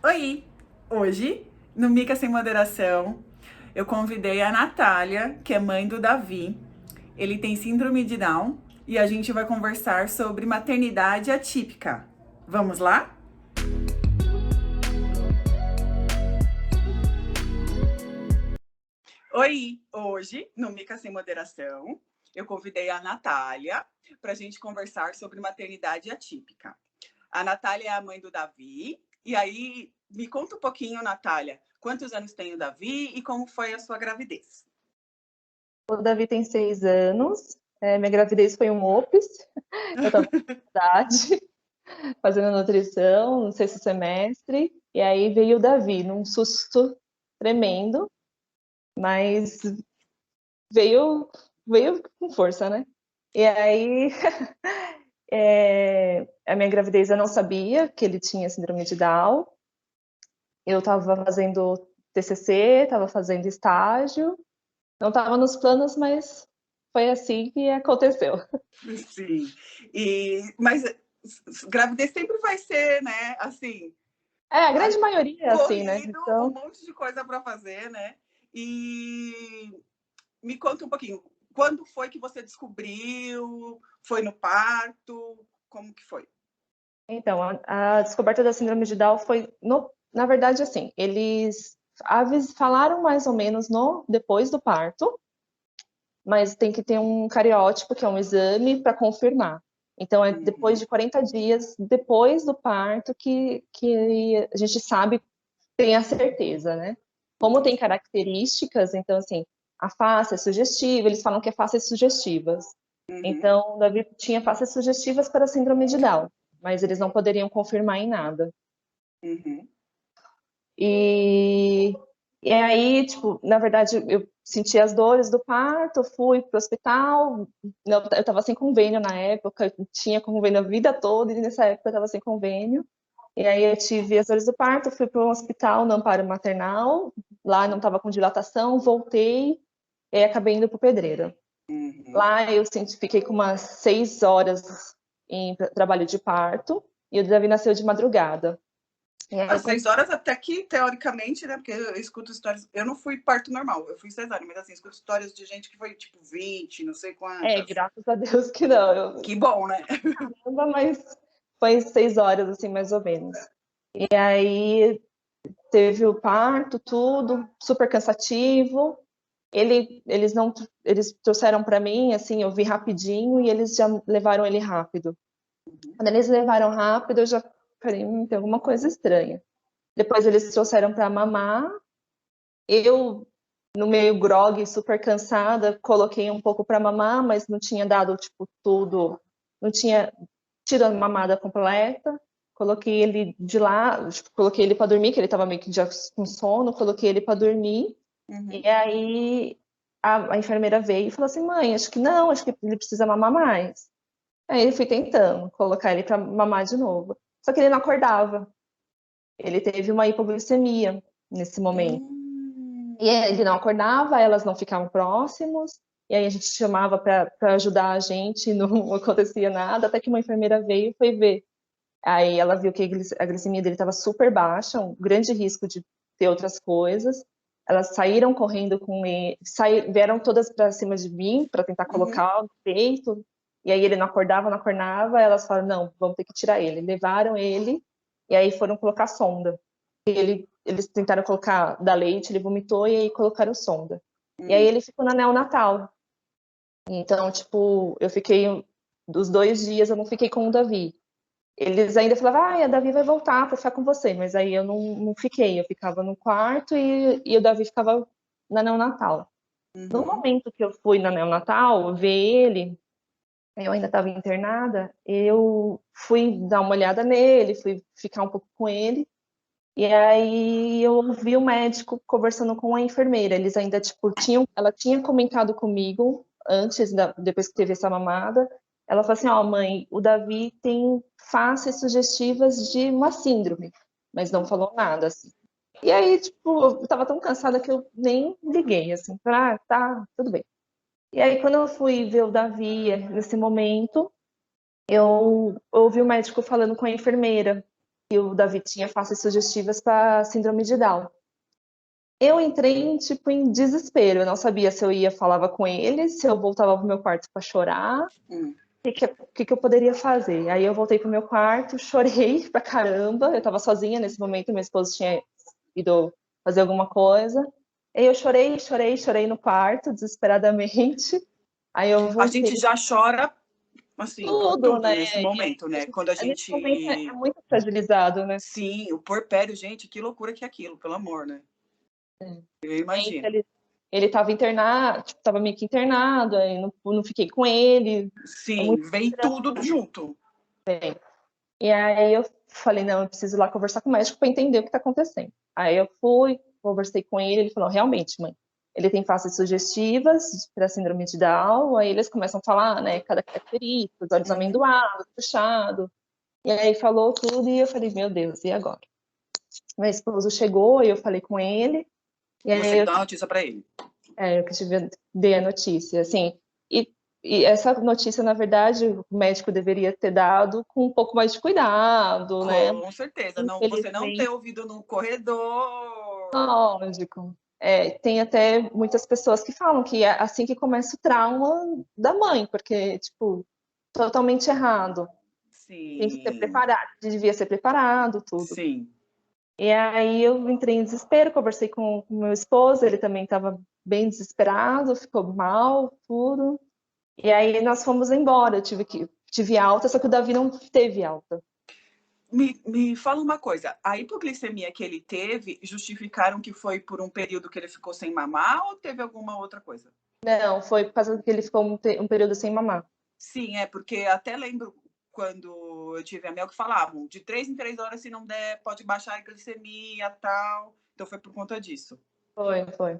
Oi! Hoje, no Mica Sem Moderação, eu convidei a Natália, que é mãe do Davi. Ele tem síndrome de Down e a gente vai conversar sobre maternidade atípica. Vamos lá? Oi! Hoje, no Mica Sem Moderação, eu convidei a Natália para a gente conversar sobre maternidade atípica. A Natália é a mãe do Davi. E aí, me conta um pouquinho, Natália, quantos anos tem o Davi e como foi a sua gravidez? O Davi tem 6 anos. Minha gravidez foi um OPS. Eu estava na faculdade, fazendo nutrição, no sexto semestre. E aí veio o Davi, num susto tremendo, mas veio com força, né? E aí, a minha gravidez eu não sabia que ele tinha síndrome de Down. Eu estava fazendo TCC, estava fazendo estágio. Não estava nos planos, mas foi assim que aconteceu. Sim. Mas gravidez sempre vai ser, né? Assim, A grande maioria é assim, né? corrido, um Então, monte de coisa para fazer, né? E me conta um pouquinho, quando foi que você descobriu? Foi no parto? Como que foi? então a descoberta da síndrome de Down foi, na verdade, assim, eles falaram mais ou menos no depois do parto, mas tem que ter um cariótipo, que é um exame para confirmar. Então, é depois Uhum. de 40 dias depois do parto que a gente sabe, tem a certeza, né? Como tem Entendi. características, então, assim, a face é sugestiva, eles falam que é faces sugestivas. Uhum. Então, o Davi tinha faces sugestivas para a síndrome de Down, mas eles não poderiam confirmar em nada. Uhum. E, e aí, tipo, na verdade, eu senti as dores do parto, fui pro hospital. Não, eu tava sem convênio na época, eu tinha convênio a vida toda, e nessa época eu tava sem convênio. E aí eu tive as dores do parto, fui pro hospital, no Amparo Maternal, lá não tava com dilatação, voltei, e aí acabei indo pro Pedreira. Uhum. Lá eu fiquei com umas 6 horas em trabalho de parto, e o Davi nasceu de madrugada. E aí, Às 6 horas até que, teoricamente, né? Porque eu escuto histórias. Eu não fui parto normal, eu fui cesárea, mas assim, escuto histórias de gente que foi tipo 20, não sei quantas. graças a Deus que não. Que bom, né? Mas foi 6 horas, assim, mais ou menos. E aí teve o parto, tudo, super cansativo. Eles não, eles trouxeram para mim, assim, eu vi rapidinho e eles já levaram ele rápido. Uhum. Quando eles levaram rápido, eu já falei, tem alguma coisa estranha. Depois eles trouxeram para mamar. Eu, no meio grogue, super cansada, coloquei um pouco para mamar, mas não tinha dado, tipo, tudo, não tinha tido a mamada completa. Coloquei ele de lá, tipo, coloquei ele para dormir, que ele estava meio que já com sono, coloquei ele para dormir. Uhum. E aí a enfermeira veio e falou assim: mãe, acho que não, acho que ele precisa mamar mais. Aí eu fui tentando colocar ele para mamar de novo. Só que ele não acordava. Ele teve uma hipoglicemia nesse momento. Hum. E ele não acordava, elas não ficavam próximos. E aí a gente chamava para ajudar a gente, não acontecia nada, até que uma enfermeira veio e foi ver. Aí ela viu que a glicemia dele estava super baixa, um grande risco de ter outras coisas. Elas saíram correndo com ele, vieram todas para cima de mim para tentar Uhum. colocar no peito. E aí ele não acordava, não acordava. Elas falaram: não, vamos ter que tirar ele. Levaram ele e aí foram colocar sonda. Eles tentaram colocar da leite, ele vomitou e aí colocaram sonda. E aí Uhum. ele ficou na neonatal. Então, tipo, eu fiquei dos 2 dias, eu não fiquei com o Davi. Eles ainda falavam, a Davi vai voltar para ficar com você, mas aí eu não fiquei, eu ficava no quarto e o Davi ficava na neonatal. No Uhum. momento que eu fui na neonatal ver ele, eu ainda estava internada, eu fui dar uma olhada nele, fui ficar um pouco com ele, e aí eu ouvi o médico conversando com a enfermeira. Eles ainda, tipo, ela tinha comentado comigo antes, depois que teve essa mamada. Ela falou assim: ó, mãe, o Davi tem faces sugestivas de uma síndrome, mas não falou nada, assim. E aí, tipo, eu tava tão cansada que eu nem liguei, assim, tá, tudo bem. E aí, quando eu fui ver o Davi nesse momento, eu ouvi o médico falando com a enfermeira. que o Davi tinha faces sugestivas para síndrome de Down. Eu entrei, tipo, em desespero. Eu não sabia se eu ia falava com ele, se eu voltava pro meu quarto para chorar, o que eu poderia fazer. Aí eu voltei pro meu quarto, chorei pra caramba. Eu tava sozinha nesse momento, meu esposo tinha ido fazer alguma coisa. Aí eu chorei, chorei, chorei no quarto, desesperadamente. Aí eu A voltei. gente já chora, assim, por Tudo, tudo né? nesse momento, né? Quando a Nesse momento é gente... muito fragilizado, né? Sim, o puerpério, gente, que loucura que é aquilo, pelo amor, né? Eu imagino. Ele estava internado, tipo, estava meio que internado, aí não fiquei com ele. É Sim, muito vem tudo junto. bem. E aí eu falei, não, eu preciso ir lá conversar com o médico para entender o que está acontecendo. Aí eu fui, conversei com ele falou, realmente, mãe, ele tem faces sugestivas para síndrome de Down, aí eles começam a falar, né, cada característica, os olhos amendoados, puxado. E aí falou tudo e eu falei, meu Deus, e agora? Meu esposo chegou e eu falei com ele, e Você aí que dá uma notícia para ele. eu que dei a notícia, assim, e, e essa notícia, na verdade, o médico deveria ter dado com um pouco mais de cuidado, né? Com certeza. Não, você não ter Infelizmente, ouvido no corredor. lógico. Tem até muitas pessoas que falam que é assim que começa o trauma da mãe, porque, tipo, totalmente errado. Tem que ser Sim, preparado, devia ser preparado, tudo. sim. E aí eu entrei em desespero, conversei com o meu esposo, ele também estava bem desesperado, ficou mal, tudo. E aí nós fomos embora, tive alta, só que o Davi não teve alta. Me fala uma coisa, a hipoglicemia que ele teve, justificaram que foi por um período que ele ficou sem mamar ou teve alguma outra coisa? Não, foi por causa que ele ficou um período sem mamar. Sim, porque até lembro quando eu tive a Mel que falavam de 3 em 3 horas, se não der, pode baixar a glicemia tal. Então foi por conta disso. Foi. Foi.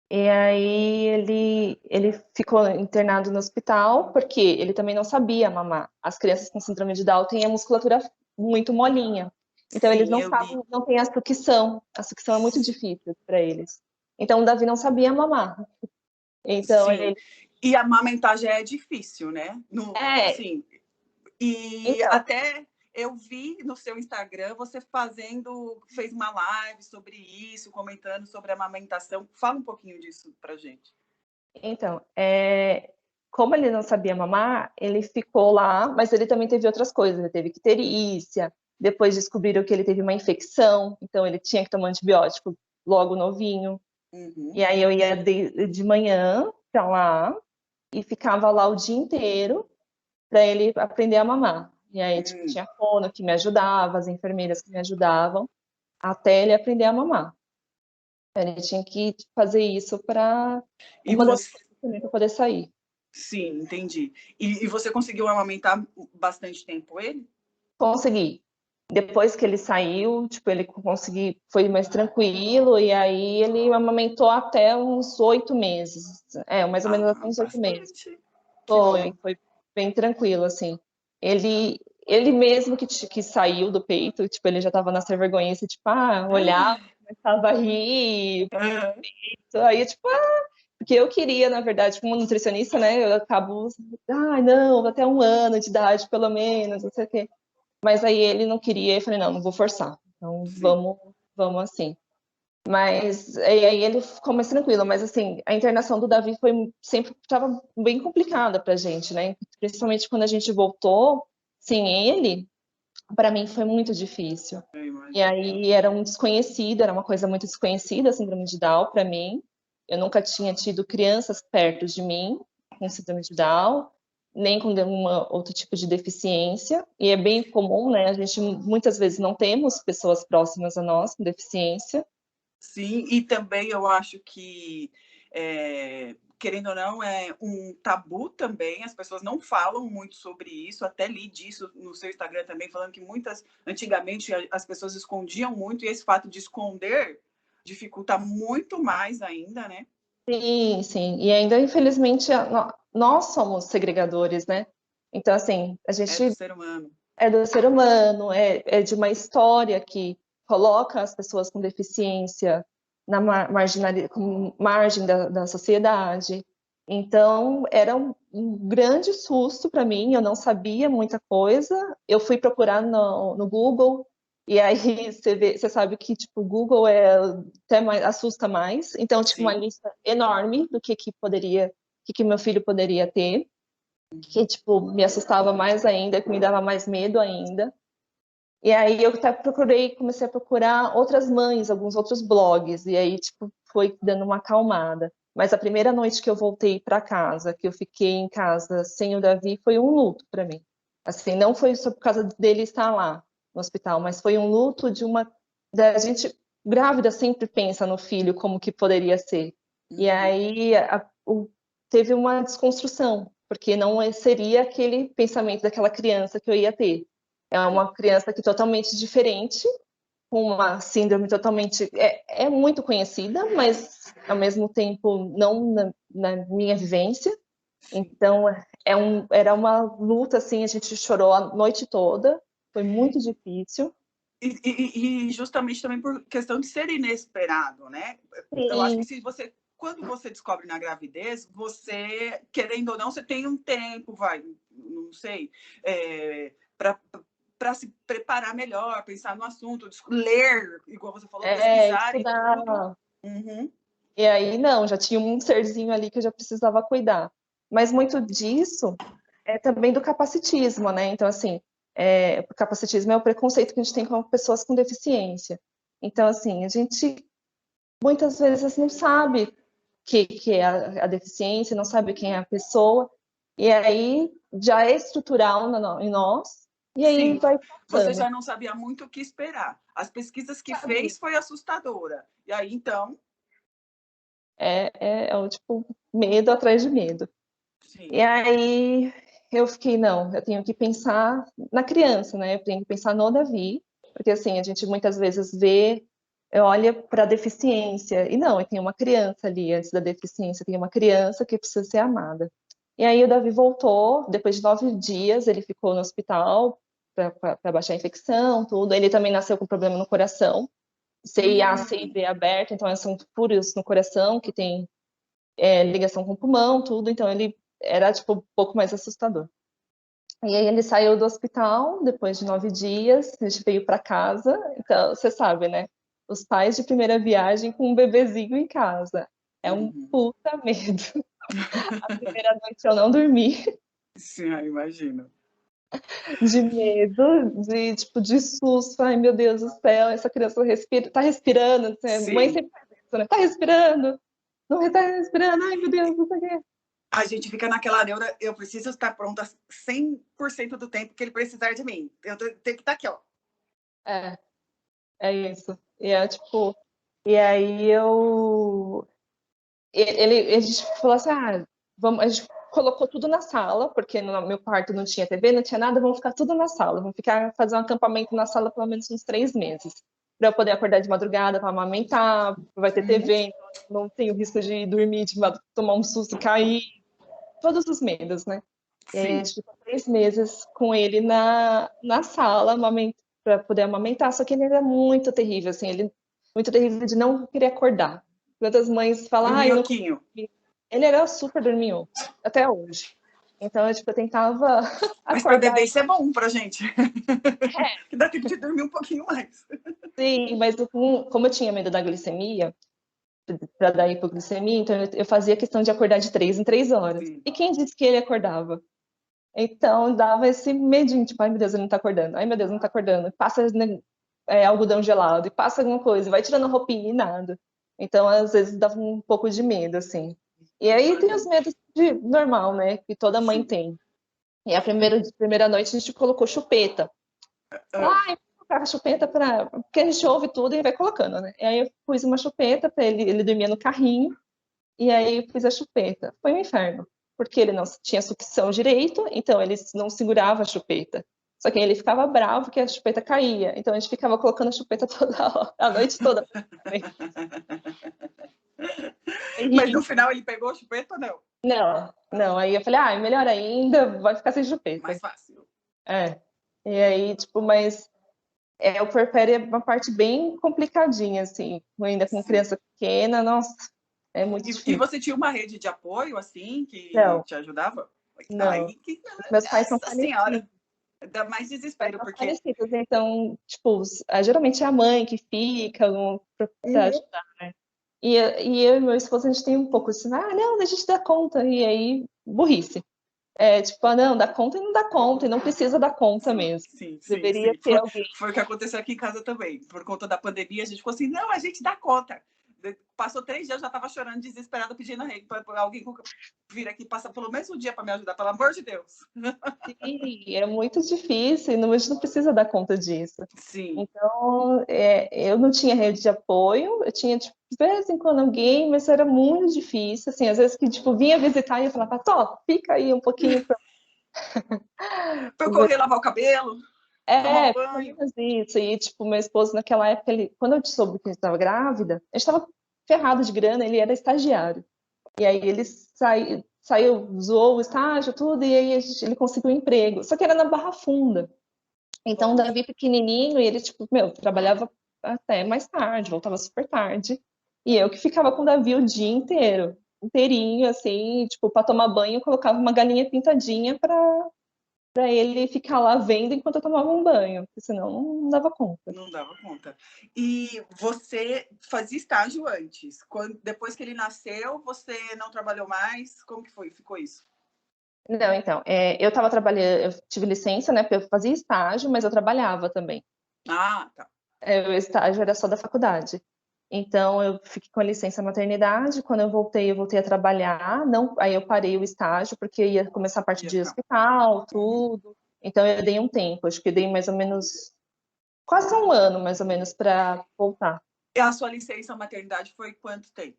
E aí ele ficou internado no hospital porque ele também não sabia mamar. As crianças com síndrome de Down têm a musculatura muito molinha. Então eles Sim, não eu vi. sabem, não têm a sucção. A sucção é muito difícil para eles. Então o Davi não sabia mamar. Então Sim. ele E amamentar já é difícil, né? No, é, sim. E então, até eu vi no seu Instagram você fez uma live sobre isso, comentando sobre a amamentação. Fala um pouquinho disso pra gente. Então, como ele não sabia mamar, ele ficou lá, mas ele também teve outras coisas. Ele teve icterícia, depois descobriram que ele teve uma infecção, então ele tinha que tomar antibiótico logo novinho. Uhum. E aí eu ia de manhã para lá e ficava lá o dia inteiro para ele aprender a mamar. E aí, tipo, tinha fono que me ajudava, as enfermeiras que me ajudavam, até ele aprender a mamar. Ele tinha que fazer isso para E uma das você, coisas também para poder sair. sim, entendi. E você conseguiu amamentar bastante tempo ele? Consegui. Depois que ele saiu, tipo, ele consegui, foi mais tranquilo, e aí ele amamentou até uns 8 meses. Mais ou menos até Ah, uns 8 meses. bastante. Que bom. Foi bem tranquilo, assim. Ele mesmo que saiu do peito, tipo, ele já tava na sem vergonha, tipo, olhava, começava a rir. Uhum. Aí, tipo, porque eu queria, na verdade, como nutricionista, né, eu acabo, não, até 1 ano de idade, pelo menos, não sei o quê. Mas aí ele não queria, eu falei, não vou forçar. Então Sim. vamos assim. Mas aí ele ficou mais tranquilo, mas assim, a internação do Davi sempre estava bem complicada pra gente, né? Principalmente quando a gente voltou sem ele, para mim foi muito difícil. Eu E imagino. aí era um desconhecido, era uma coisa muito desconhecida a síndrome de Down para mim. Eu nunca tinha tido crianças perto de mim com síndrome de Down, nem com nenhuma outro tipo de deficiência. E é bem comum, né? A gente muitas vezes não temos pessoas próximas a nós com deficiência. Sim, e também eu acho que, querendo ou não, é um tabu também, as pessoas não falam muito sobre isso, até li disso no seu Instagram também, falando que antigamente as pessoas escondiam muito, e esse fato de esconder dificulta muito mais ainda, né? Sim, sim. E ainda, infelizmente, nós somos segregadores, né? Então, assim, a É do gente ser humano. é do ser humano, é de uma história que coloca as pessoas com deficiência na margem da sociedade. Então, era um grande susto para mim, eu não sabia muita coisa. Eu fui procurar no Google, E aí você sabe que tipo, o Google até mais, assusta mais. Então, tipo, uma Sim. lista enorme do que poderia, que meu filho poderia ter, que tipo, me assustava mais ainda, que me dava mais medo ainda. E aí eu até comecei a procurar outras mães, alguns outros blogs, e aí tipo, foi dando uma acalmada. Mas a primeira noite que eu voltei para casa, que eu fiquei em casa sem o Davi, foi um luto para mim. Assim, não foi só por causa dele estar lá no hospital, mas foi um luto da gente grávida sempre pensa no filho como que poderia ser. E aí teve uma desconstrução, porque não seria aquele pensamento daquela criança que eu ia ter. É uma criança que é totalmente diferente, com uma síndrome totalmente é muito conhecida, mas ao mesmo tempo não na minha vivência. Sim. Então era uma luta assim, a gente chorou a noite toda, foi muito difícil. E justamente também por questão de ser inesperado, né? Eu acho que Sim. quando você descobre na gravidez, você, querendo ou não, você tem um tempo, não sei, para se preparar melhor, pensar no assunto, ler, igual você falou, pesquisar e tudo. Estudar. Uhum. E aí não, já tinha um serzinho ali que eu já precisava cuidar. Mas muito disso é também do capacitismo, né? Então, assim, o capacitismo é o preconceito que a gente tem com pessoas com deficiência. Então, assim, a gente muitas vezes não sabe o que é a deficiência, não sabe quem é a pessoa, e aí já é estrutural em nós, e aí Sim, vai você passando. já não sabia muito o que esperar. As pesquisas que Sabe? fez foi assustadora. E aí, então, É o tipo medo atrás de medo. E sim, aí eu fiquei, não, eu tenho que pensar na criança, né? Eu tenho que pensar no Davi, porque assim, a gente muitas vezes olha para a deficiência, e não, tem uma criança ali antes da deficiência, tem uma criança que precisa ser amada. E aí o Davi voltou, depois de 9 dias, ele ficou no hospital para baixar a infecção, tudo. Ele também nasceu com problema no coração, CIA, C e D aberto, então são furos no coração que tem ligação com o pulmão, tudo, então ele era tipo um pouco mais assustador. E aí ele saiu do hospital depois de 9 dias, a gente veio para casa, então você sabe, né? Os pais de primeira viagem com um bebezinho em casa. É um uhum. puta medo. A primeira noite eu não dormi, Sim, eu imagino. de medo, de susto. Ai, meu Deus do céu, essa criança tá respirando. Mãe Sim. sempre faz isso, né? Tá respirando, não tá respirando, ai, meu Deus, não sei o quê. A gente fica naquela neura, eu preciso estar pronta 100% do tempo que ele precisar de mim. Eu tenho que estar aqui, ó. É, é isso. E é tipo, e aí a gente falou assim, a gente colocou tudo na sala, porque no meu quarto não tinha TV, não tinha nada, vamos ficar tudo na sala, vamos fazer um acampamento na sala pelo menos uns 3 meses, para eu poder acordar de madrugada para amamentar, vai ter Uhum. TV, então não tenho risco de dormir, de tomar um susto e cair, todos os medos, né? E aí a Sim. gente ficou 3 meses com ele na sala, para poder amamentar, só que ele era muito terrível, assim, ele muito terrível de não querer acordar. Quantas mães falam, eu não consigo Dorminhoquinho. dormir. Ele era super dorminhoco, até hoje. Então, eu tentava Mas para acordar bebê ele. isso é bom pra gente. Que dá tempo de dormir um pouquinho mais. Sim, mas como eu tinha medo da glicemia, para dar hipoglicemia, então eu fazia questão de acordar de 3 em 3 horas. Sim. E quem disse que ele acordava? Então dava esse medinho, tipo, ai meu Deus, ele não tá acordando, ai meu Deus, não tá acordando. Passa né, algodão gelado, e passa alguma coisa, vai tirando roupinha e nada. Então, às vezes, dava um pouco de medo, assim. E aí tem os Imagino. medos normal, né? Que toda mãe Sim. tem. E a primeira noite a gente colocou chupeta. Ah, Ai, colocar a chupeta para. Porque a gente ouve tudo e vai colocando, né? E aí eu pus uma chupeta para ele dormia no carrinho. E aí eu pus a chupeta. Foi um inferno, porque ele não tinha sucção direito, então ele não segurava a chupeta. Só que ele ficava bravo que a chupeta caía. Então a gente ficava colocando a chupeta toda hora, a noite toda. mas no Terrível. final ele pegou a chupeta ou não? Não, não. Aí eu falei, melhor ainda, vai ficar sem Mais chupeta. fácil. É. E aí, tipo, mas o puerpério é uma parte bem complicadinha, assim, ainda com Sim. criança pequena, nossa, é muito E difícil. você tinha uma rede de apoio, assim, que Não, te ajudava? não. Aí, Meus pais são nossa senhora. falecidos. Dá mais desespero, São porque... parecidas, então, tipo, geralmente é a mãe que fica pra Uhum. ajudar, né? E eu e meu esposo, a gente tem um pouco assim, não, a gente dá conta, e aí, burrice. Tipo, não, dá conta e não dá conta, e não precisa dar conta Sim, mesmo. sim, sim, Deveria sim. ter alguém. Foi o que aconteceu aqui em casa também. Por conta da pandemia, a gente ficou assim, não, a gente dá conta. Passou 3 dias, eu já estava chorando, desesperada, pedindo para alguém vir aqui passar pelo menos um dia para me ajudar, pelo amor de Deus. Sim, é muito difícil, e a gente não precisa dar conta disso. Sim. Então, eu não tinha rede de apoio, eu tinha, tipo, de vez em quando alguém, mas era muito difícil, assim, às vezes que, tipo, vinha visitar e eu falava, Tó, fica aí um pouquinho pra... Para eu correr, lavar o cabelo, tomar um Pelo banho. menos isso, e, tipo, meu esposo naquela época, quando eu soube que eu estava grávida, a gente estava ferrado de grana, ele era estagiário, e aí ele saiu, zoou o estágio, tudo, e aí ele conseguiu um emprego, só que era na Barra Funda. Então, o Davi pequenininho, e ele, tipo, trabalhava até mais tarde, voltava super tarde. E eu que ficava com o Davi o dia inteiro, inteirinho, assim, tipo, para tomar banho, eu colocava uma galinha pintadinha para ele ficar lá vendo enquanto eu tomava um banho, porque senão não dava conta. Não dava conta. E você fazia estágio antes? Depois que ele nasceu, você não trabalhou mais? Como que foi? Ficou isso? Não, então, eu estava trabalhando, eu tive licença, né, porque eu fazia estágio, mas eu trabalhava também. Ah, tá. O estágio era só da faculdade. Então, eu fiquei com a licença maternidade. Quando eu voltei a trabalhar. Não, aí eu parei o estágio, porque ia começar a parte Ia de ficar. hospital, Uhum. tudo. Então, eu dei um tempo. Acho que eu dei mais ou menos, quase um ano, mais ou menos, para voltar. E a sua licença maternidade foi quanto tempo?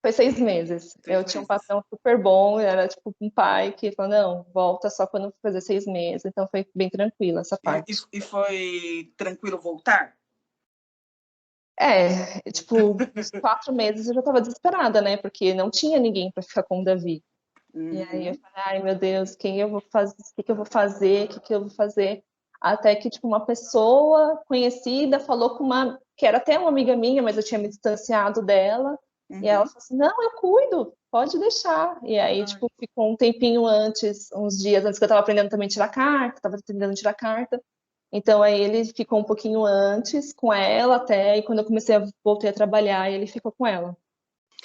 Foi 6 meses. 6 Eu tinha um meses. patrão super bom, era tipo um pai que falou, não, volta só quando fazer 6 meses. Então, foi bem tranquila essa parte. E foi tranquilo voltar? Tipo, uns 4 meses eu já estava desesperada, né? Porque não tinha ninguém para ficar com o Davi. E aí eu Uhum. falei, ai meu Deus, quem eu vou fazer? O que que eu vou fazer? O que que eu vou fazer? Até que, tipo, uma pessoa conhecida falou com uma, que era até uma amiga minha, mas eu tinha me distanciado dela. E ela Uhum. falou assim, não, eu cuido, pode deixar. E aí, Ai, tipo, ficou um tempinho antes, uns dias antes que eu estava aprendendo também a tirar carta, estava aprendendo a tirar carta. Então, aí ele ficou um pouquinho antes com ela até, e quando eu voltei a trabalhar, ele ficou com ela.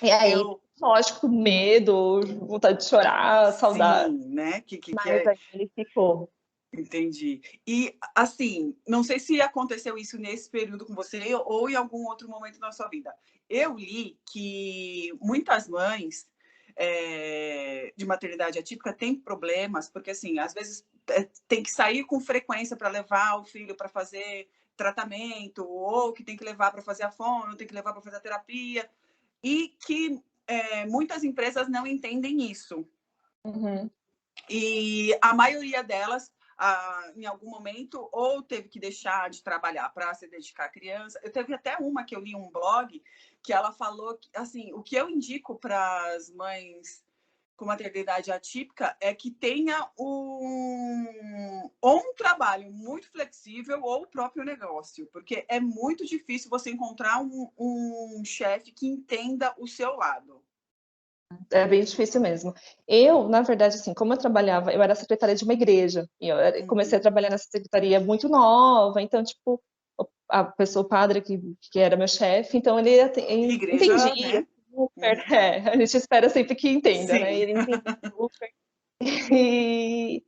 E aí, eu lógico, medo, vontade de chorar, saudade, sim, né? Que mas é. aí ele ficou. Entendi. E, assim, não sei se aconteceu isso nesse período com você ou em algum outro momento na sua vida. Eu li que muitas mães de maternidade atípica têm problemas, porque, assim, às vezes tem que sair com frequência para levar o filho para fazer tratamento, ou que tem que levar para fazer a fono, tem que levar para fazer a terapia, e que muitas empresas não entendem isso. Uhum. E a maioria delas, em algum momento, ou teve que deixar de trabalhar para se dedicar à criança. Eu teve até uma que eu li um blog que ela falou que, assim, o que eu indico para as mães com maternidade atípica é que tenha ou um trabalho muito flexível ou o próprio negócio, porque é muito difícil você encontrar um chefe que entenda o seu lado. É bem difícil mesmo. Eu, na verdade, assim, como eu trabalhava, eu era secretária de uma igreja, e eu comecei a Uhum. trabalhar nessa secretaria muito nova, então, tipo, a pessoa, o padre que era meu chefe, então ele Igreja, entendia né? super, Uhum. a gente espera sempre que entenda, né? Sim. Ele entendia super. E,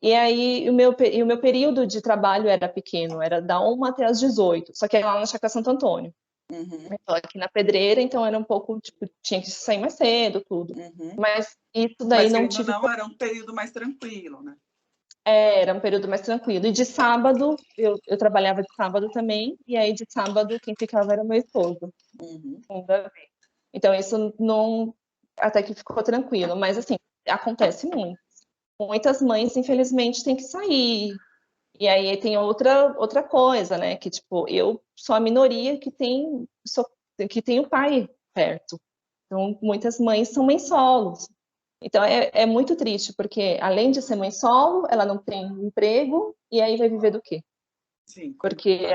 e aí, o meu período de trabalho era pequeno, era da 1 até as 18, só que era lá na Chácara Santo Antônio. Uhum. Eu tô aqui na Pedreira, então era um pouco, tipo, tinha que sair mais cedo, tudo. Uhum. Mas isso daí Mas não querendo ou tive. não, era um período mais tranquilo, né? Era um período mais tranquilo. E de sábado, eu trabalhava de sábado também, e aí de sábado quem ficava era meu esposo. Uhum. Então isso não. Até que ficou tranquilo. Mas assim, acontece muito. Muitas mães, infelizmente, têm que sair. E aí tem outra coisa, né? Que, tipo, eu sou a minoria que tem o pai perto. Então, muitas mães são mães solos. Então, é muito triste, porque além de ser mãe solo, ela não tem emprego, e aí vai viver do quê? Sim, como que Porque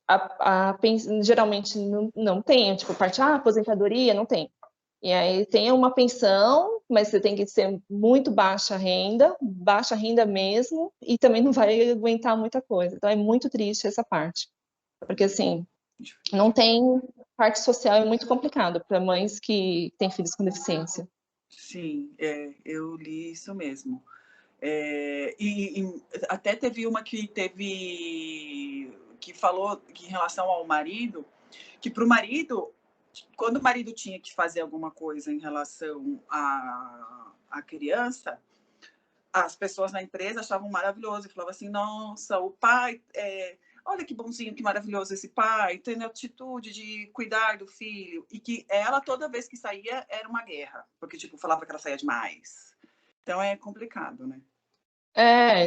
faz? geralmente não tem, tipo, parte, aposentadoria, não tem. E aí tem uma pensão, mas você tem que ser muito baixa renda mesmo, e também não vai aguentar muita coisa. Então é muito triste essa parte. Porque assim, não tem parte social, é muito complicado para mães que têm filhos com deficiência. Sim, eu li isso mesmo. E até teve uma que falou que em relação ao marido, que para o marido, quando o marido tinha que fazer alguma coisa em relação à criança, as pessoas na empresa achavam maravilhoso e falavam assim: nossa, o pai, olha que bonzinho, que maravilhoso esse pai, tendo a atitude de cuidar do filho. E que ela, toda vez que saía, era uma guerra, porque tipo, falava que ela saía demais. Então é complicado, né?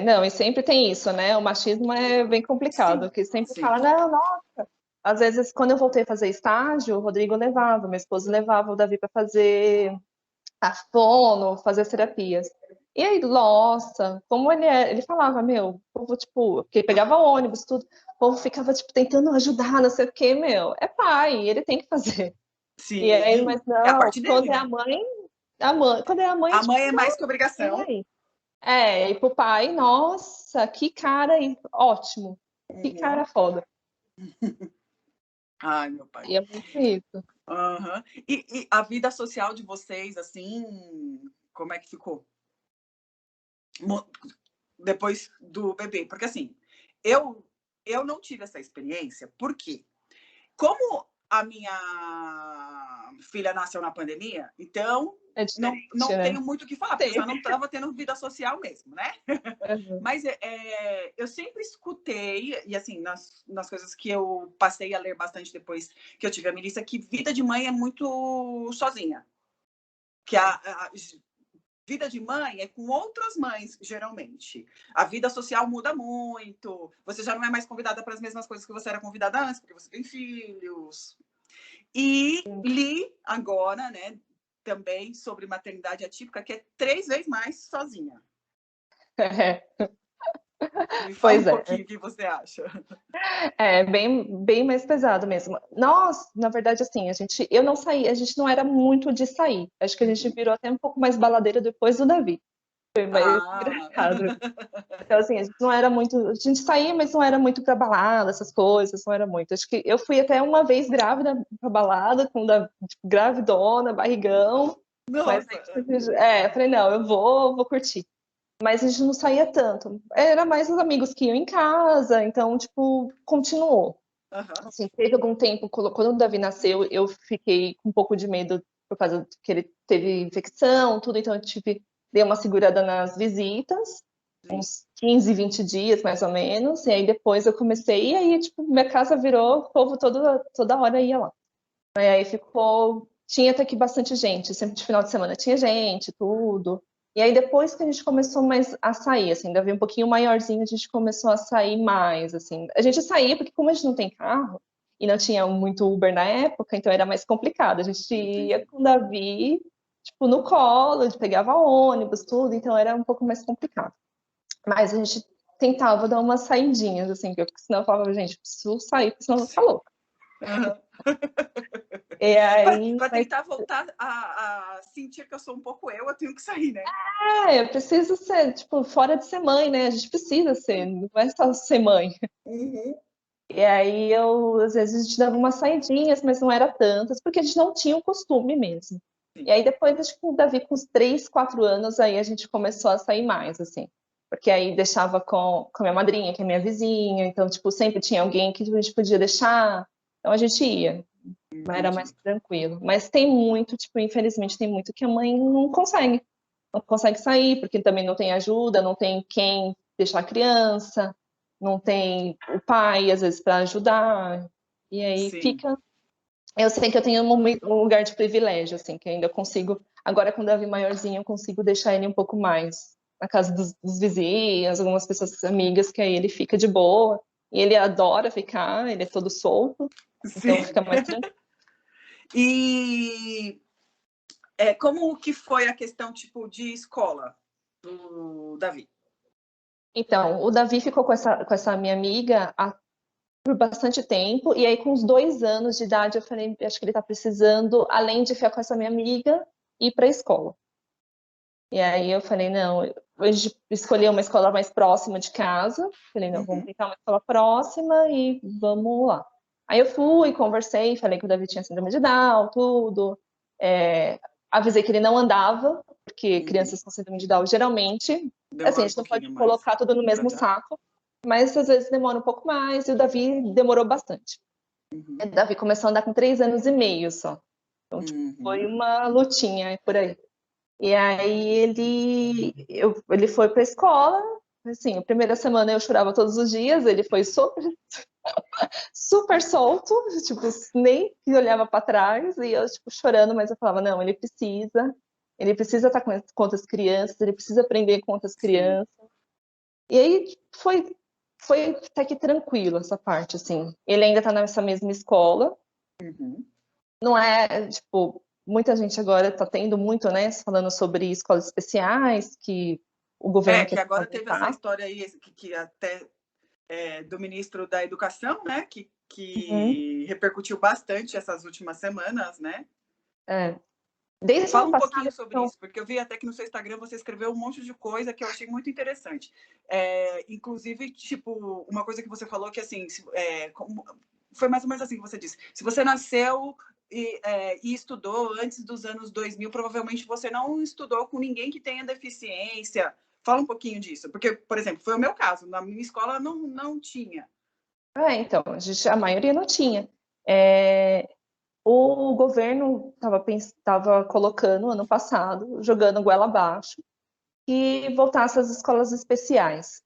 Não, e sempre tem isso, né? O machismo é bem complicado, Sim, que sempre sim. fala, não, nossa. Às vezes, quando eu voltei a fazer estágio, o Rodrigo levava, meu esposo levava o Davi para fazer a fono, fazer as terapias. E aí, nossa, como ele falava, meu, o povo, tipo, porque pegava ônibus, tudo, o povo ficava, tipo, tentando ajudar, não sei o quê, meu, é pai, ele tem que fazer. E aí, Sim, mas é a não, parte quando dele, é né? quando é a mãe, A tipo, mãe é mais que e obrigação. aí? E pro pai, nossa, que cara ótimo, que Uhum. cara foda. Ai, meu pai. E é muito isso. Uhum. E a vida social de vocês, assim, como é que ficou? Depois do bebê? Porque, assim, eu, eu não tive essa experiência, porque como a minha filha nasceu na pandemia, então É não diferente, né? tenho muito o que falar, porque eu já não Sempre. estava tendo vida social mesmo, né? Uhum. Mas eu sempre escutei, e assim, nas coisas que eu passei a ler bastante depois que eu tive a Melissa, que vida de mãe é muito sozinha. Que a vida de mãe é com outras mães, geralmente. A vida social muda muito. Você já não é mais convidada para as mesmas coisas que você era convidada antes, porque você tem filhos. E li agora, né, também sobre maternidade atípica, que é 3 vezes mais sozinha. É, Me fala um pois é. pouquinho o que você acha. É bem mais pesado mesmo. Nós, na verdade, assim, eu não saí, a gente não era muito de sair. Acho que a gente Uhum. virou até um pouco mais baladeira depois do Davi. Foi mais Ah, engraçado. Então, assim, a gente não era muito. A gente saía, mas não era muito pra balada, essas coisas, não era muito. Acho que eu fui até uma vez grávida pra balada, tipo, gravidona, barrigão. Mas nossa. aí, tipo, eu falei, não, vou curtir. Mas a gente não saía tanto. Era mais os amigos que iam em casa, então, tipo, continuou. Uhum. Assim, teve algum tempo, quando o Davi nasceu, eu fiquei com um pouco de medo por causa que ele teve infecção, tudo, então dei uma segurada nas visitas, Sim. uns 15, 20 dias, mais ou menos, e aí depois eu comecei, e aí, tipo, minha casa virou, o povo toda hora ia lá. E aí tinha até que bastante gente, sempre de final de semana tinha gente, tudo. E aí depois que a gente começou mais a sair, assim, ainda veio um pouquinho maiorzinho, a gente começou a sair mais, assim. A gente saía porque como a gente não tem carro e não tinha muito Uber na época, então era mais complicado. A gente ia Entendi. com o Davi, tipo, no colo, a gente pegava ônibus, tudo, então era um pouco mais complicado. Mas a gente tentava dar umas saidinhas, assim, porque senão eu falava, gente, preciso sair, porque senão eu vou ficar louca. Uhum. E aí, Para tentar voltar a sentir que eu sou um pouco eu tenho que sair, né? eu preciso ser, tipo, fora de ser mãe, né? A gente precisa ser, não é só ser mãe. Uhum. E aí às vezes, a gente dava umas saidinhas, mas não era tantas, porque a gente não tinha o costume mesmo. E Sim. aí depois, acho que o Davi, com uns 3, 4 anos, aí a gente começou a sair mais, assim. Porque aí deixava com a minha madrinha, que é minha vizinha, então, tipo, sempre tinha alguém que a gente podia deixar, então a gente ia. Mas era mais Entendi. tranquilo. Mas tem muito, tipo, infelizmente tem muito que a mãe não consegue sair, porque também não tem ajuda, não tem quem deixar a criança, não tem o pai, às vezes, para ajudar. E aí Sim. fica. Eu sei que eu tenho um lugar de privilégio, assim, que ainda consigo. Agora, com o Davi maiorzinho, eu consigo deixar ele um pouco mais na casa dos vizinhos, algumas pessoas amigas, que aí ele fica de boa. E ele adora ficar, ele é todo solto, então Sim. fica mais tranquilo. E como que foi a questão, tipo, de escola do Davi? Então, o Davi ficou com essa minha amiga por bastante tempo, e aí com uns 2 anos de idade eu falei, acho que ele tá precisando, além de ficar com essa minha amiga, ir para a escola. E aí eu falei, não, a gente escolheu uma escola mais próxima de casa. Falei, não, vamos tentar uma escola próxima e vamos lá. Aí eu fui, conversei, falei que o Davi tinha síndrome de Down, tudo. Avisei que ele não andava, porque crianças com síndrome de Down geralmente, assim, a Demora um gente não pode pouquinho mais colocar tudo no mesmo pra dar. saco, mas às vezes demora um pouco mais, e o Davi demorou bastante. O Davi começou a andar com 3 anos e meio só. Então, tipo, foi uma lutinha por aí. E aí ele foi para a escola, assim, a primeira semana eu chorava todos os dias, ele foi super, super solto, tipo, nem olhava para trás, e eu, tipo, chorando, mas eu falava, não, ele precisa estar com outras crianças, ele precisa aprender com outras Sim. crianças. E aí foi até que tranquilo essa parte, assim. Ele ainda está nessa mesma escola, não é, tipo, muita gente agora está tendo muito, né, falando sobre escolas especiais, que o governo Que quer agora teve essa voltar. história aí, que até do ministro da Educação, né, Uhum. que repercutiu bastante essas últimas semanas, né? É. Desde o Fala ano um pouquinho passado, sobre então, isso, porque eu vi até que no seu Instagram você escreveu um monte de coisa que eu achei muito interessante. Inclusive, tipo, uma coisa que você falou que, assim, foi mais ou menos assim que você disse. Se você nasceu e estudou antes dos anos 2000, provavelmente você não estudou com ninguém que tenha deficiência. Fala um pouquinho disso. Porque, por exemplo, foi o meu caso. Na minha escola não tinha. então, a maioria não tinha. O governo estava colocando, ano passado, jogando goela abaixo, que voltasse às escolas especiais.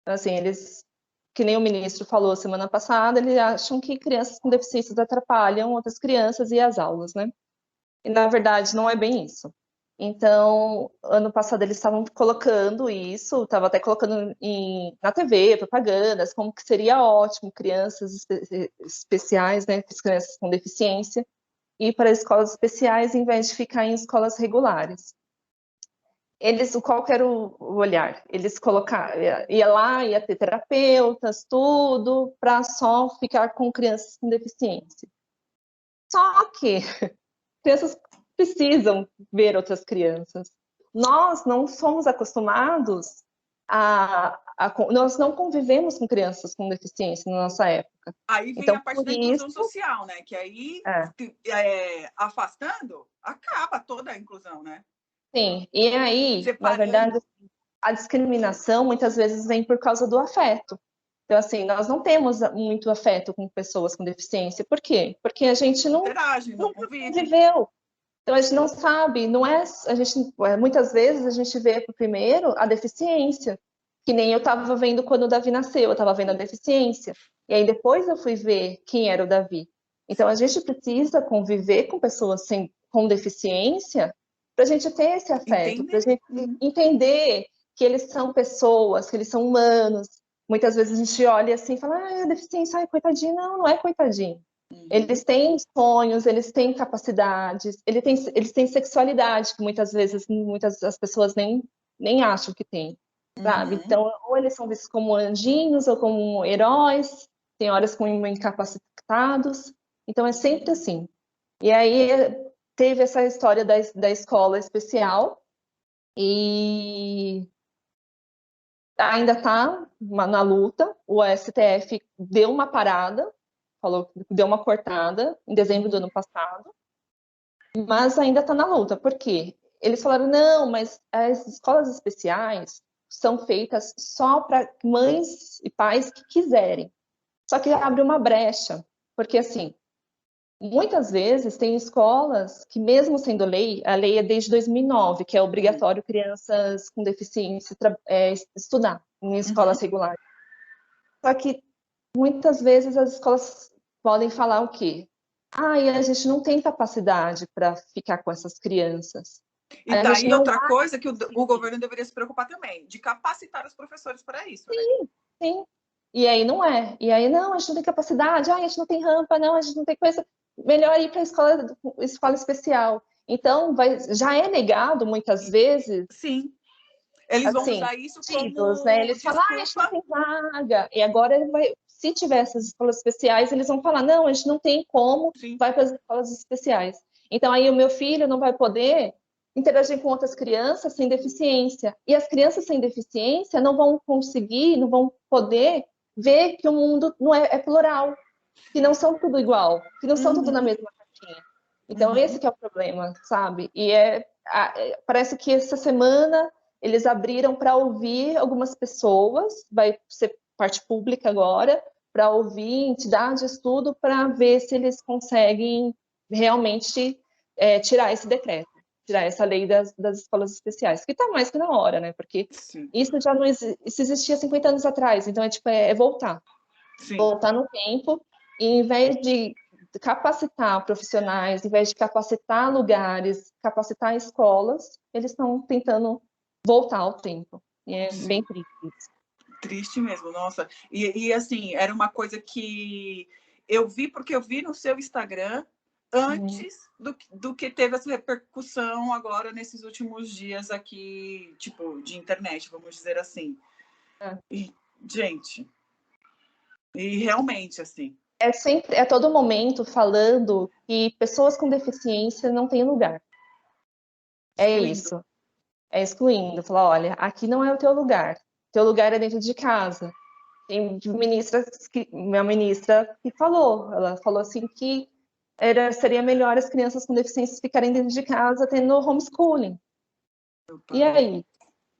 Então, assim, eles, que nem o ministro falou semana passada, eles acham que crianças com deficiências atrapalham outras crianças e as aulas, né? E, na verdade, não é bem isso. Então, ano passado eles estavam colocando isso, estava até colocando na TV, propagandas, como que seria ótimo crianças especiais, né, crianças com deficiência, ir para escolas especiais em vez de ficar em escolas regulares. Qual que era o olhar? Eles colocaram, ia lá, ia ter terapeutas, tudo, para só ficar com crianças com deficiência. Só que crianças precisam ver outras crianças. Nós não somos acostumados nós não convivemos com crianças com deficiência na nossa época. Aí vem Então, a parte por da isso, inclusão social, né? Que aí, é, afastando, acaba toda a inclusão, né? sim. E aí, na verdade, Separando. a discriminação muitas vezes vem por causa do afeto. Então, assim, nós não temos muito afeto com pessoas com deficiência. Por quê? Porque a gente Interage, não nunca convive. conviveu. Então a gente não sabe, não é, a gente muitas vezes a gente vê primeiro a deficiência, que nem eu estava vendo quando o Davi nasceu, eu estava vendo a deficiência, e aí depois eu fui ver quem era o Davi. Então a gente precisa conviver com pessoas com deficiência para a gente ter esse afeto, para a Entender. gente entender que eles são pessoas, que eles são humanos. Muitas vezes a gente olha assim e fala, ah, é deficiência, ai, coitadinho. Não, não é coitadinho. Eles têm sonhos, eles têm capacidades, eles têm sexualidade, que muitas vezes muitas das pessoas nem acham que tem, sabe? Então, ou eles são vistos como anjinhos ou como heróis, tem horas como incapacitados, então é sempre assim. E aí teve essa história da escola especial e ainda está na luta, o STF deu uma parada, falou que deu uma cortada em dezembro do ano passado, mas ainda está na luta. Por quê? Eles falaram, não, mas as escolas especiais são feitas só para mães e pais que quiserem. Só que abre uma brecha, porque assim, muitas vezes tem escolas que mesmo sendo lei, a lei é desde 2009, que é obrigatório crianças com deficiência estudar em escolas regulares. Só que muitas vezes as escolas podem falar o quê? Ah, e a gente não tem capacidade para ficar com essas crianças. E A tá gente aí não outra vai coisa que o conseguir. governo deveria se preocupar também, de capacitar os professores para isso, né? Sim. E aí não é. E aí, não, a gente não tem capacidade, ah, a gente não tem rampa, não, a gente não tem coisa. Melhor ir para a escola especial. Então, já é negado muitas vezes, Sim. Eles vão assim, usar isso motivos, né? como Eles falam, ah, a gente não desculpa. tem vaga. E agora ele vai, se tiver essas escolas especiais, eles vão falar, não, a gente não tem como, Sim. vai para as escolas especiais. Então aí o meu filho não vai poder interagir com outras crianças sem deficiência. E as crianças sem deficiência não vão conseguir, não vão poder ver que o mundo não é plural, que não são tudo igual, que não são tudo na mesma caixinha. Então, esse que é o problema, sabe? E parece que essa semana eles abriram para ouvir algumas pessoas, vai ser parte pública agora, para ouvir entidades, tudo, para ver se eles conseguem realmente tirar esse decreto, tirar essa lei das escolas especiais, que está mais que na hora, né? Porque Sim. isso já não isso existia 50 anos atrás, então é voltar. Sim. Voltar no tempo, e em vez de capacitar profissionais, em vez de capacitar lugares, capacitar escolas, eles estão tentando voltar ao tempo. E é bem triste isso. Triste mesmo, nossa. E assim, era uma coisa que eu vi, porque eu vi no seu Instagram antes do que teve essa repercussão agora nesses últimos dias aqui, tipo, de internet, vamos dizer assim. E, gente, e realmente, assim. É sempre, a todo momento falando que pessoas com deficiência não têm lugar. Excluindo. Isso. É excluindo. Falar, olha, aqui não é o teu lugar. Teu lugar é dentro de casa. Tem uma ministra que falou. Ela falou assim que seria melhor as crianças com deficiências ficarem dentro de casa tendo homeschooling. E aí?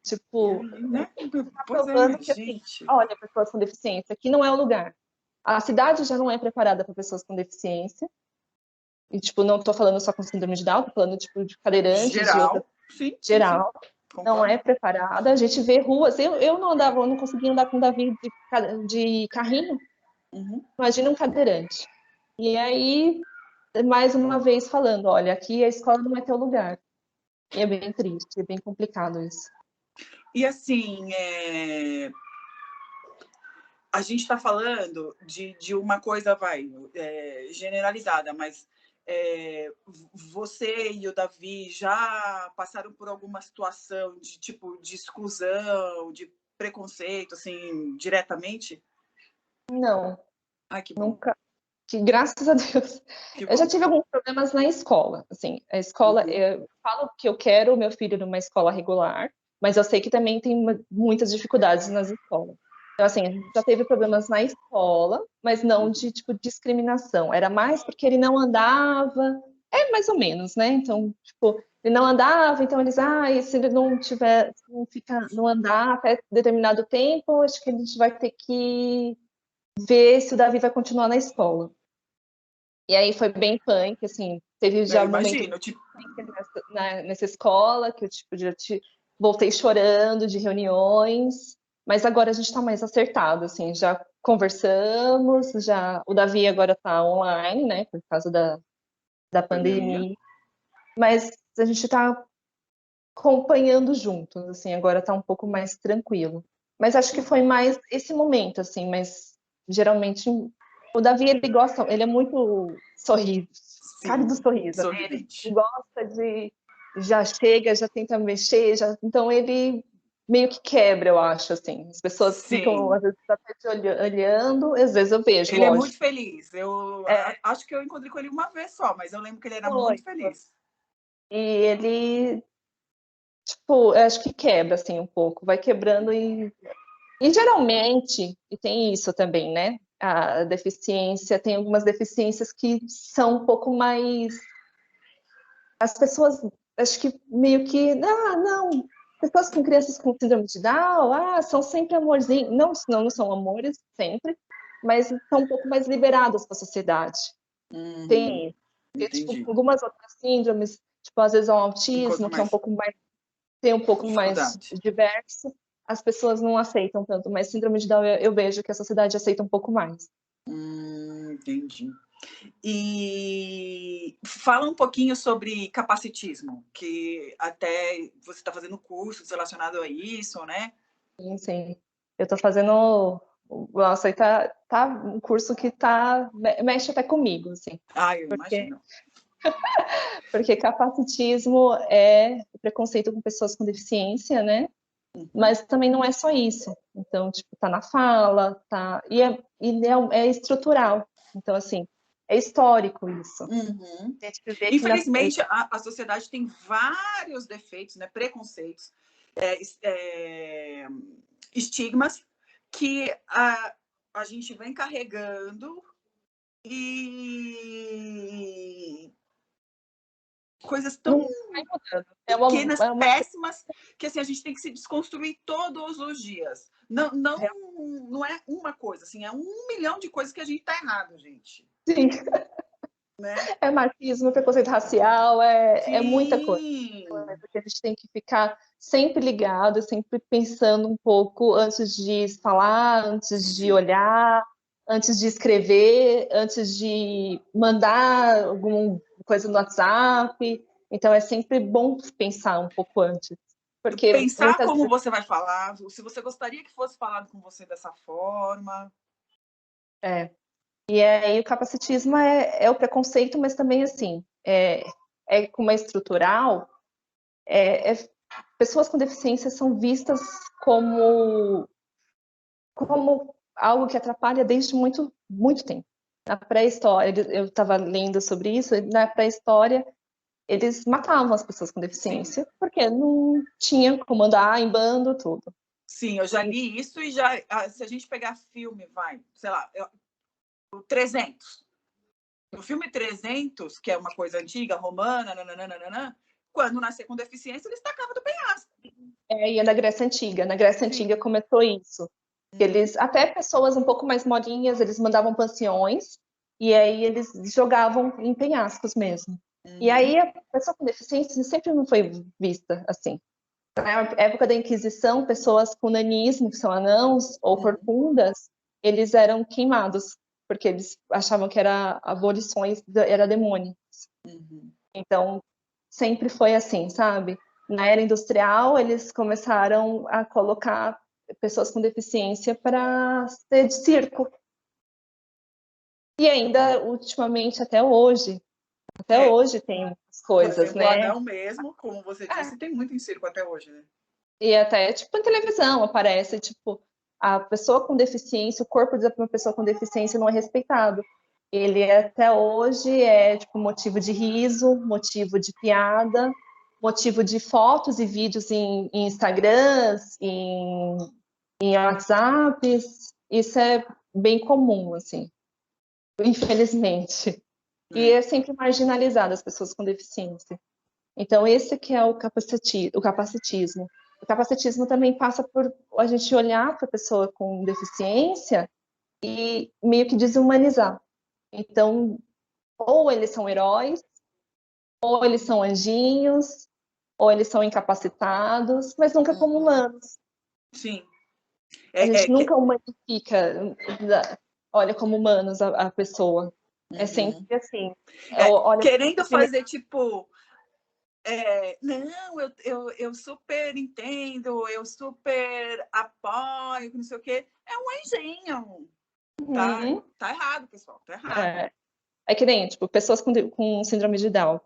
Tipo, e aí, né? tá provando que, assim, olha, pessoas com deficiência, aqui não é o lugar. A cidade já não é preparada para pessoas com deficiência. E, tipo, não tô falando só com síndrome de Down, tô falando, tipo, de cadeirantes, geral, de outra... sim, geral. Sim. Não é preparada. A gente vê ruas. Eu não conseguia andar com o Davi de carrinho. Imagina um cadeirante. E aí, mais uma vez falando, olha, aqui a escola não é teu lugar. E é bem triste, é bem complicado isso. E assim, a gente está falando de uma coisa, generalizada, mas você e o Davi já passaram por alguma situação de tipo de exclusão, de preconceito, assim, diretamente? Não. Ai, que bom. Nunca. Que graças a Deus. Eu já tive alguns problemas na escola. Assim, a escola, eu falo que eu quero o meu filho numa escola regular, mas eu sei que também tem muitas dificuldades nas escolas. Então, assim, a gente já teve problemas na escola, mas não de, tipo, discriminação. Era mais porque ele não andava, mais ou menos, né? Então, tipo, ele não andava, então eles, se ele não tiver, não andar até determinado tempo, acho que a gente vai ter que ver se o Davi vai continuar na escola. E aí foi bem punk, assim, teve já um momento nessa escola que eu tipo, já voltei chorando de reuniões, mas agora a gente está mais acertado, assim, já conversamos, o Davi agora está online, né, por causa da pandemia, mas a gente está acompanhando juntos, assim, agora está um pouco mais tranquilo. Mas acho que foi mais esse momento, assim, mas geralmente o Davi, ele é muito sorriso, cara do sorriso, né? Ele gosta já chega, já tenta mexer, então ele meio que quebra, eu acho, assim. As pessoas ficam, às vezes, até te olhando, às vezes eu vejo, ele lógico. É muito feliz. Eu acho que eu encontrei com ele uma vez só, mas eu lembro que ele era muito feliz. E ele, tipo, eu acho que quebra, assim, um pouco, vai quebrando e geralmente, e tem isso também, né? A deficiência, tem algumas deficiências que são um pouco mais. As pessoas, acho que meio que. Não. Pessoas com crianças com síndrome de Down, são sempre amorzinhos. Não são amores, sempre, mas são um pouco mais liberadas para a sociedade. Tem tipo, algumas outras síndromes, tipo, às vezes é um autismo, que é um pouco mais. Tem um pouco mais diverso. As pessoas não aceitam tanto, mas síndrome de Down eu vejo que a sociedade aceita um pouco mais. Entendi. E fala um pouquinho sobre capacitismo, que até você está fazendo cursos relacionados a isso, né? Sim. Eu estou fazendo. Nossa, aí tá um curso que mexe até comigo, assim. Eu imagino. Porque capacitismo é preconceito com pessoas com deficiência, né? Mas também não é só isso. Então, tipo, tá na fala, e é estrutural. Então, assim, é histórico isso. Uhum. A gente vê que Infelizmente, a sociedade tem vários defeitos, né? Preconceitos, estigmas que a gente vem carregando e coisas tão vai mudando. pequenas, péssimas, que assim, a gente tem que se desconstruir todos os dias. Não é uma coisa, assim, é 1 milhão de coisas que a gente tá errado, gente. Sim. Né? É marxismo, preconceito racial, é muita coisa. Sim. Porque a gente tem que ficar sempre ligado, sempre pensando um pouco antes de falar, antes de olhar, antes de escrever, antes de mandar alguma coisa no WhatsApp. Então é sempre bom pensar um pouco antes. Porque pensar como você vai falar, se você gostaria que fosse falado com você dessa forma. E aí o capacitismo é o preconceito, mas também assim, como é estrutural, pessoas com deficiência são vistas como algo que atrapalha desde muito, muito tempo. Na pré-história, eu estava lendo sobre isso, na pré-história eles matavam as pessoas com deficiência, sim, porque não tinha como andar em bando, tudo. Sim, eu já li isso e se a gente pegar filme, sei lá, o 300. No filme 300, que é uma coisa antiga, romana, nananana, quando nascer com deficiência, eles tacavam do penhasco. E é na Grécia Antiga. Na Grécia Antiga começou isso. Eles, até pessoas um pouco mais molinhas, eles mandavam pansiões e aí eles jogavam em penhascos mesmo. E aí a pessoa com deficiência sempre não foi vista assim. Na época da Inquisição, pessoas com nanismo, que são anãos ou corcundas, eles eram queimados, porque eles achavam que era abolições, era demônios. Então, sempre foi assim, sabe? Na era industrial, eles começaram a colocar pessoas com deficiência para ser de circo. E ainda, ultimamente, até hoje tem muitas coisas, por exemplo, né? O anão mesmo, como você disse, tem muito em circo até hoje, né? E até, tipo, em televisão aparece, tipo, a pessoa com deficiência, o corpo de uma pessoa com deficiência não é respeitado. Ele até hoje é, tipo, motivo de riso, motivo de piada, motivo de fotos e vídeos em Instagrams, em WhatsApps. Isso é bem comum, assim, infelizmente. E é sempre marginalizado as pessoas com deficiência. Então, esse que é o capacitismo. O capacitismo também passa por a gente olhar para a pessoa com deficiência e meio que desumanizar. Então, ou eles são heróis, ou eles são anjinhos, ou eles são incapacitados, mas nunca como humanos. Sim. A gente nunca humanifica, olha como humanos a pessoa. É sempre assim. Querendo fazer, tipo... não, eu super entendo, eu super apoio, não sei o quê. É um anjinho. Tá errado, pessoal, tá errado. É que nem, tipo, pessoas com síndrome de Down.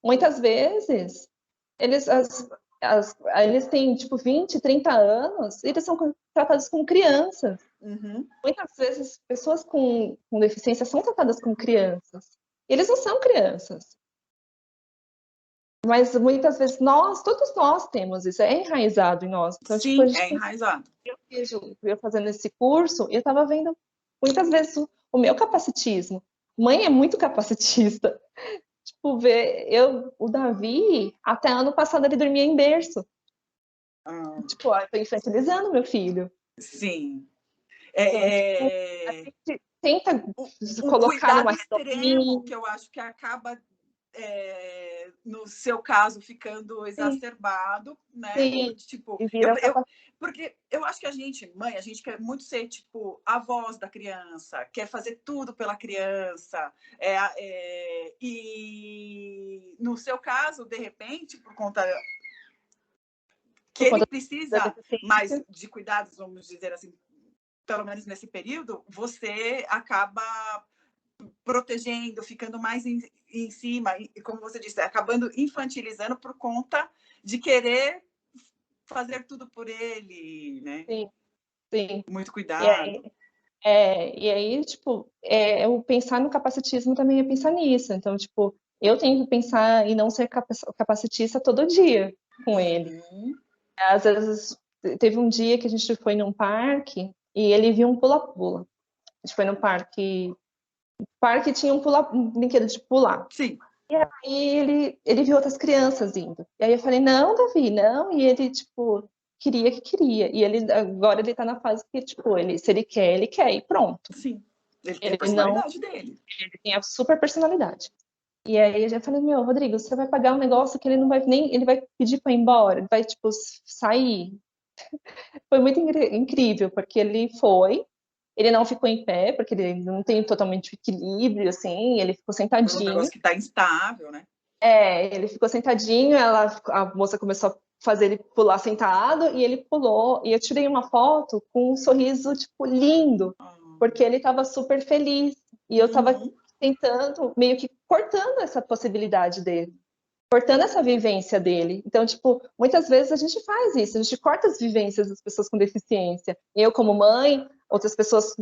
Muitas vezes, eles têm, tipo, 20, 30 anos e eles são tratados como crianças. Muitas vezes, pessoas com deficiência são tratadas como crianças. Eles não são crianças. Mas muitas vezes todos nós temos isso, é enraizado em nós. Então, sim, tipo, é enraizado. Eu fazendo esse curso, eu estava vendo muitas vezes o meu capacitismo. Mãe é muito capacitista. Tipo, o Davi, até ano passado ele dormia em berço. Tipo, eu tô infantilizando meu filho. Sim. A gente tenta colocar cuidado numa extremo, que eu acho que acaba, no seu caso, ficando exacerbado, né? Sim. Tipo, porque eu acho que a gente quer muito ser, tipo, a voz da criança, quer fazer tudo pela criança. E no seu caso, de repente, por conta que ele precisa mais de cuidados, vamos dizer assim, pelo menos nesse período, você acaba protegendo, ficando mais em cima, e como você disse, acabando infantilizando por conta de querer fazer tudo por ele, né? Sim, sim. Muito cuidado. E aí, tipo, eu pensar no capacitismo também é pensar nisso. Então, tipo, eu tenho que pensar em não ser capacitista todo dia com ele. Uhum. Às vezes, teve um dia que a gente foi num parque e ele viu um pula-pula. A gente foi no parque. O parque tinha um brinquedo de pular. Sim. E ele viu outras crianças indo. E aí eu falei, não, Davi, não. E ele, tipo, queria que queria. E agora ele tá na fase que, tipo, se ele quer, e pronto. Sim. Ele tem a Ele não personalidade dele. ele tem a super personalidade. E aí eu já falei, meu, Rodrigo, você vai pagar um negócio que ele não vai nem, ele vai pedir para ir embora, ele vai, tipo, sair. Foi muito incrível, porque ele não ficou em pé, porque ele não tem totalmente equilíbrio, assim, ele ficou Por um sentadinho. negócio que está instável, né? Ele ficou sentadinho, a moça começou a fazer ele pular sentado, e ele pulou, e eu tirei uma foto com um sorriso, tipo, lindo, porque ele estava super feliz, e eu estava tentando, meio que cortando essa possibilidade dele, cortando essa vivência dele. Então, tipo, muitas vezes a gente faz isso, a gente corta as vivências das pessoas com deficiência. Eu como mãe, outras pessoas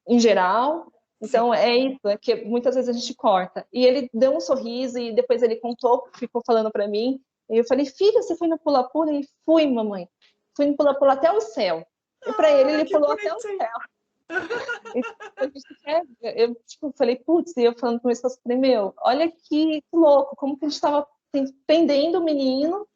em geral. Então, Sim. é isso, é que muitas vezes a gente corta. E ele deu um sorriso e depois ele contou, ficou falando para mim. E eu falei, filho, você foi no pula-pula? E fui, mamãe. Fui no pula-pula até o céu. E para ele Que pulou até o bonitinho. céu. Eu tipo, falei, putz, e eu falando com meu esposo, falei, meu, olha que louco, como que a gente estava prendendo o menino,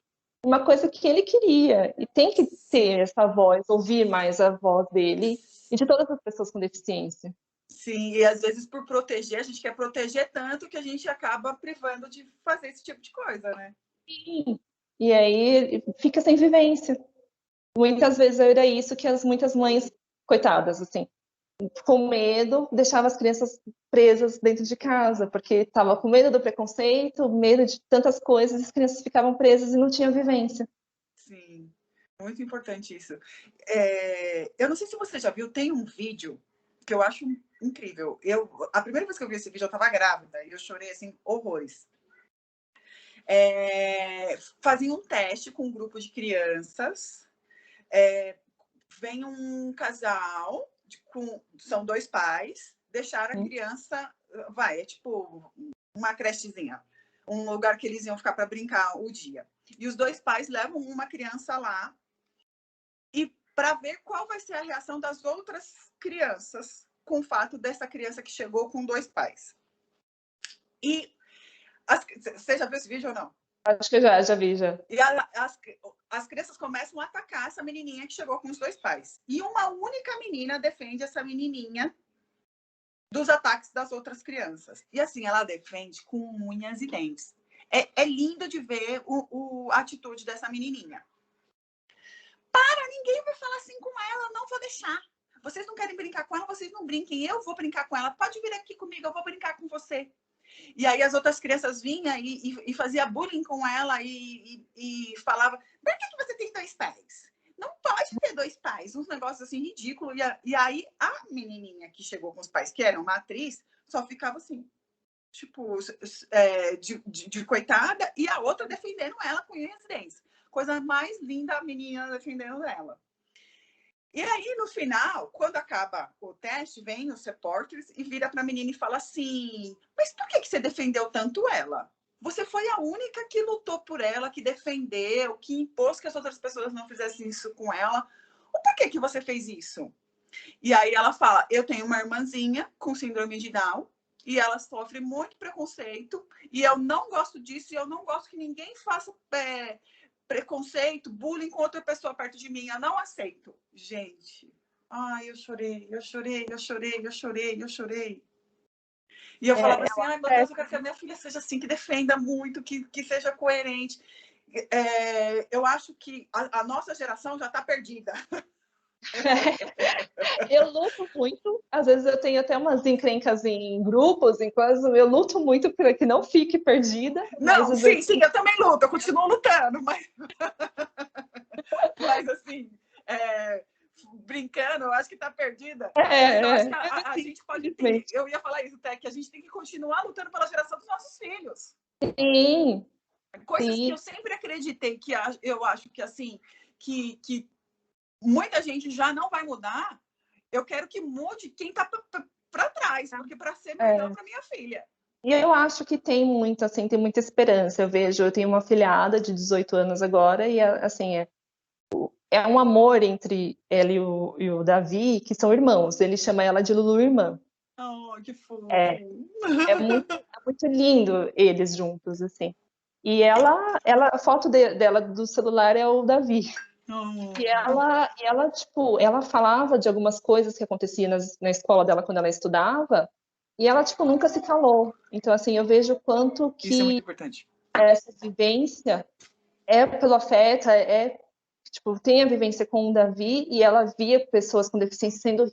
uma coisa que ele queria. E tem que ter essa voz, ouvir mais a voz dele e de todas as pessoas com deficiência. Sim, e às vezes por proteger, a gente quer proteger tanto que a gente acaba privando de fazer esse tipo de coisa, né? Sim. E aí fica sem vivência. Muitas vezes era isso que muitas mães, coitadas, assim, com medo, deixava as crianças presas dentro de casa, porque estava com medo do preconceito, medo de tantas coisas, e as crianças ficavam presas e não tinham vivência. Sim, muito importante isso. Eu não sei se você já viu, tem um vídeo que eu acho incrível. A primeira vez que eu vi esse vídeo, eu estava grávida e eu chorei assim horrores. Fazia um teste com um grupo de crianças. Vem um casal, são dois pais, deixaram a criança, é tipo uma crechezinha, um lugar que eles iam ficar para brincar o dia. E os dois pais levam uma criança lá e para ver qual vai ser a reação das outras crianças com o fato dessa criança que chegou com dois pais. E você já viu esse vídeo ou não? Acho que já vi, já. E as crianças começam a atacar essa menininha que chegou com os dois pais. E uma única menina defende essa menininha dos ataques das outras crianças. E assim, ela defende com unhas e dentes. É lindo de ver a atitude dessa menininha. Ninguém vai falar assim com ela, não vou deixar. Vocês não querem brincar com ela, vocês não brinquem. Eu vou brincar com ela. Pode vir aqui comigo, eu vou brincar com você. E aí as outras crianças vinham e fazia bullying com ela e falava, por que você tem dois pais? Não pode ter dois pais. Uns negócios assim ridículos. E aí a menininha que chegou com os pais, que era uma atriz, só ficava assim, tipo, de coitada, e a outra defendendo ela com unhas e dentes. Coisa mais linda, a menina defendendo ela. E aí, no final, quando acaba o teste, vem os repórteres e vira para a menina e fala assim, mas por que você defendeu tanto ela? Você foi a única que lutou por ela, que defendeu, que impôs que as outras pessoas não fizessem isso com ela. Por que você fez isso? E aí ela fala, eu tenho uma irmãzinha com síndrome de Down e ela sofre muito preconceito e eu não gosto disso e eu não gosto que ninguém faça preconceito, bullying com outra pessoa perto de mim. Eu não aceito. Gente, ai, eu chorei. E eu falava assim, ai, meu Deus, eu quero que a minha filha seja assim, que defenda muito, que seja coerente. Eu acho que a nossa geração já está perdida. Eu luto muito, às vezes eu tenho até umas encrencas em grupos, enquanto eu luto muito para que não fique perdida. Mas Não, sim, eu também luto, eu continuo lutando, mas assim, brincando, eu acho que está perdida. Mas eu acho que a gente pode ter, eu ia falar isso, até que a gente tem que continuar lutando pela geração dos nossos filhos. Sim. Coisas que eu sempre acreditei, eu acho que assim, que muita gente já não vai mudar, eu quero que mude quem está para trás, porque para ser melhor para minha filha. E eu acho que tem muito, assim, tem muita esperança. Eu tenho uma filhada de 18 anos agora, e assim, é um amor entre ela e o Davi, que são irmãos. Ele chama ela de Lulu Irmã. Oh, que fofo. É muito lindo eles juntos, assim. E a foto dela do celular é o Davi. Oh. E ela, tipo, ela falava de algumas coisas que aconteciam na escola dela quando ela estudava, e ela, tipo, nunca se calou. Então, assim, eu vejo o quanto Isso é muito que importante. essa vivência é pelo afeto, tipo, tem a vivência com o Davi, e ela via pessoas com deficiência sendo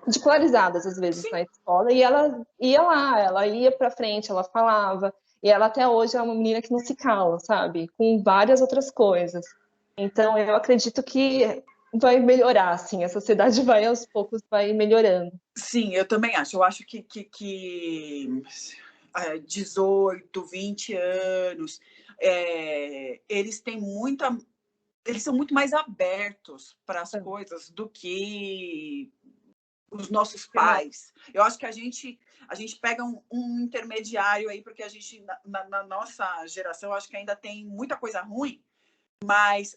ridicularizadas, às vezes, Sim. na escola, e ela ia lá, ela ia pra frente, ela falava, e ela até hoje é uma menina que não se cala, sabe? Com várias outras coisas. Então, eu acredito que vai melhorar, assim, a sociedade vai, aos poucos, vai melhorando. Sim, eu também acho. Eu acho que 18, 20 anos, eles têm muita. Eles são muito mais abertos para as coisas do que os nossos pais. Eu acho que a gente pega um intermediário aí, porque a gente, na nossa geração, eu acho que ainda tem muita coisa ruim, mas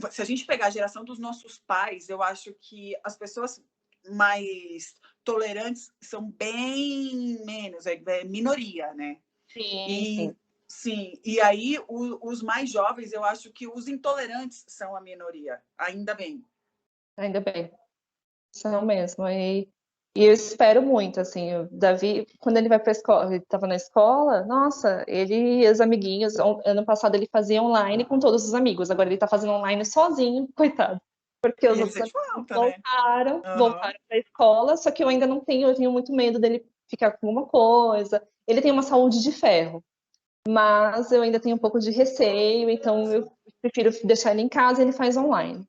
se a gente pegar a geração dos nossos pais, eu acho que as pessoas mais tolerantes são bem menos, é minoria, né? Sim, E sim. sim, e aí os mais jovens, eu acho que os intolerantes são a minoria, ainda bem. Ainda bem. São mesmo. E eu espero muito, assim, o Davi, quando ele vai para a escola, ele estava na escola, nossa, ele e os amiguinhos, ano passado ele fazia online com todos os amigos, agora ele está fazendo online sozinho, coitado. Porque E os ele outros sente amigos falta, né? Uhum. voltaram para a escola, só que eu ainda não tenho, eu tenho muito medo dele ficar com alguma coisa. Ele tem uma saúde de ferro, mas eu ainda tenho um pouco de receio, então eu prefiro deixar ele em casa e ele faz online.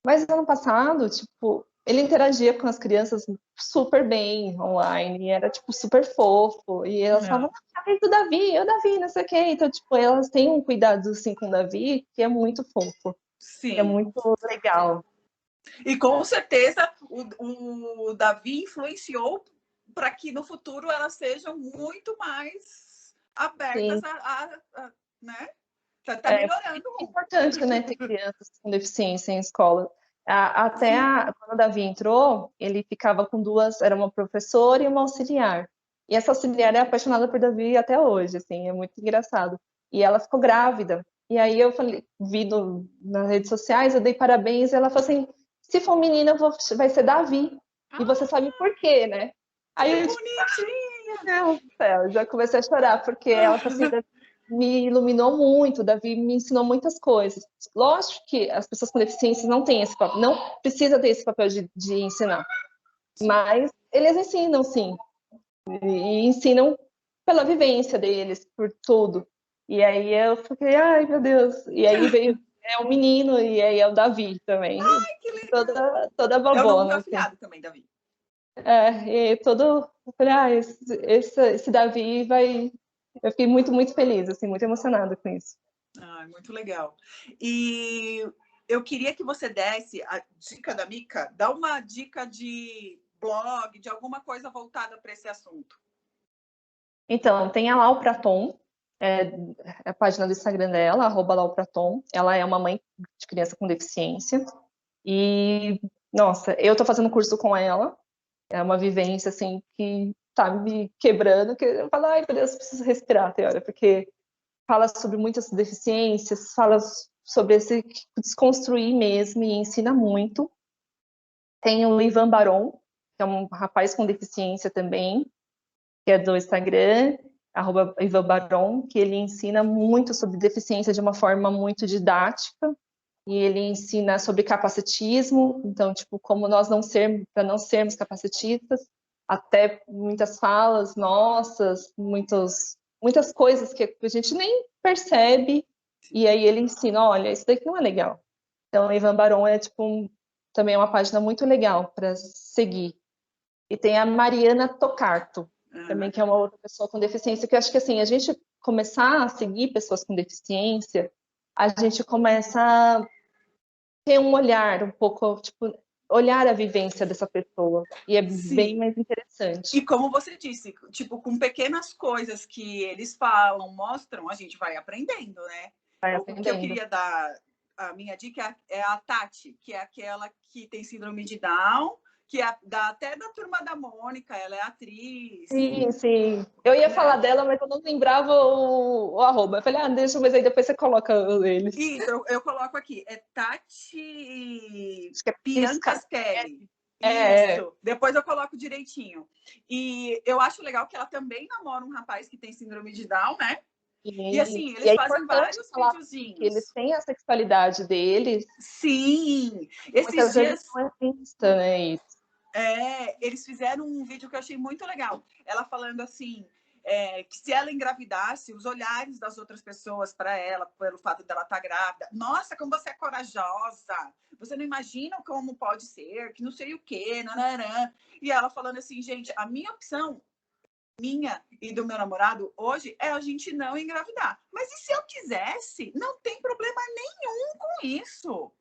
Mas ano passado, tipo, ele interagia com as crianças super bem online, era, tipo, super fofo. E elas falavam, ah, do Davi, o Davi, não sei o quê. Então, tipo, elas têm um cuidado, assim, com o Davi, que é muito fofo. É Sim. muito legal. E com certeza o Davi influenciou para que no futuro elas sejam muito mais abertas Sim. né? Tá É melhorando. importante, né, ter crianças com deficiência em escola. Sim. Quando o Davi entrou, ele ficava com duas, era uma professora e uma auxiliar. E essa auxiliar é apaixonada por Davi até hoje, assim, é muito engraçado. E ela ficou grávida. E aí eu falei, nas redes sociais, eu dei parabéns, e ela falou assim, se for menina, vai ser Davi. E você sabe por quê, né? Que Aí eu, tipo, bonitinha! meu Deus do céu, já comecei a chorar, porque ela falou assim, me iluminou muito, o Davi me ensinou muitas coisas. Lógico que as pessoas com deficiência não têm esse papel, não precisa ter esse papel de ensinar, mas eles ensinam, sim, e ensinam pela vivência deles, por tudo. E aí eu fiquei, ai meu Deus, e aí veio o menino, e aí é o Davi também, Ai, que legal! toda É o nome do meu bobona, assim. afilhado também, Davi. E eu falei, esse Davi vai. Eu fiquei muito, muito feliz, assim, muito emocionada com isso. Ai, muito legal. E eu queria que você desse a dica da Mica, dá uma dica de blog, de alguma coisa voltada para esse assunto. Então, tem a Lau Praton, é a página do Instagram dela, @laupraton. Ela é uma mãe de criança com deficiência. E, nossa, eu tô fazendo curso com ela. É uma vivência, assim, que tá me quebrando, que eu falo, ai, meu Deus, preciso respirar, tem hora, porque fala sobre muitas deficiências, fala sobre esse desconstruir mesmo e ensina muito. Tem o Ivan Baron, que é um rapaz com deficiência também, que é do Instagram, @Ivan Baron, que ele ensina muito sobre deficiência de uma forma muito didática, e ele ensina sobre capacitismo, então, tipo, como nós não sermos, para não sermos capacitistas, até muitas falas nossas, muitas coisas que a gente nem percebe, e aí ele ensina, olha, isso daqui não é legal. Então, o Ivan Baron é, tipo, também é uma página muito legal para seguir. E tem a Mariana Tocarto, também, que é uma outra pessoa com deficiência, que eu acho que, assim, a gente começar a seguir pessoas com deficiência, a gente começa ter um olhar um pouco, tipo, olhar a vivência dessa pessoa. E é bem Sim. mais interessante. E como você disse, tipo, com pequenas coisas que eles falam, mostram, a gente vai aprendendo, né? Vai O que eu aprendendo. queria dar, a minha dica é a Tati, que é aquela que tem síndrome de Down, que é até da Turma da Mônica, ela é atriz. Sim, sim. Eu ia falar dela, mas eu não lembrava o arroba. Eu falei, deixa, mas aí depois você coloca eles. Isso, eu coloco aqui. É Tati Acho que é Piancaskelli. É. Isso. Depois eu coloco direitinho. E eu acho legal que ela também namora um rapaz que tem síndrome de Down, né? E assim, eles é fazem importante vários falar que eles videozinhos. têm a sexualidade deles. Sim! Esses Muitas vezes dias. não é vista, né? Isso. Eles fizeram um vídeo que eu achei muito legal. Ela falando assim. Que se ela engravidasse, os olhares das outras pessoas para ela, pelo fato dela estar grávida, nossa, como você é corajosa, você não imagina como pode ser, que não sei o quê, nanarã. E ela falando assim, gente, a minha opção, minha e do meu namorado hoje, é a gente não engravidar. Mas e se eu quisesse? Não tem problema nenhum com isso.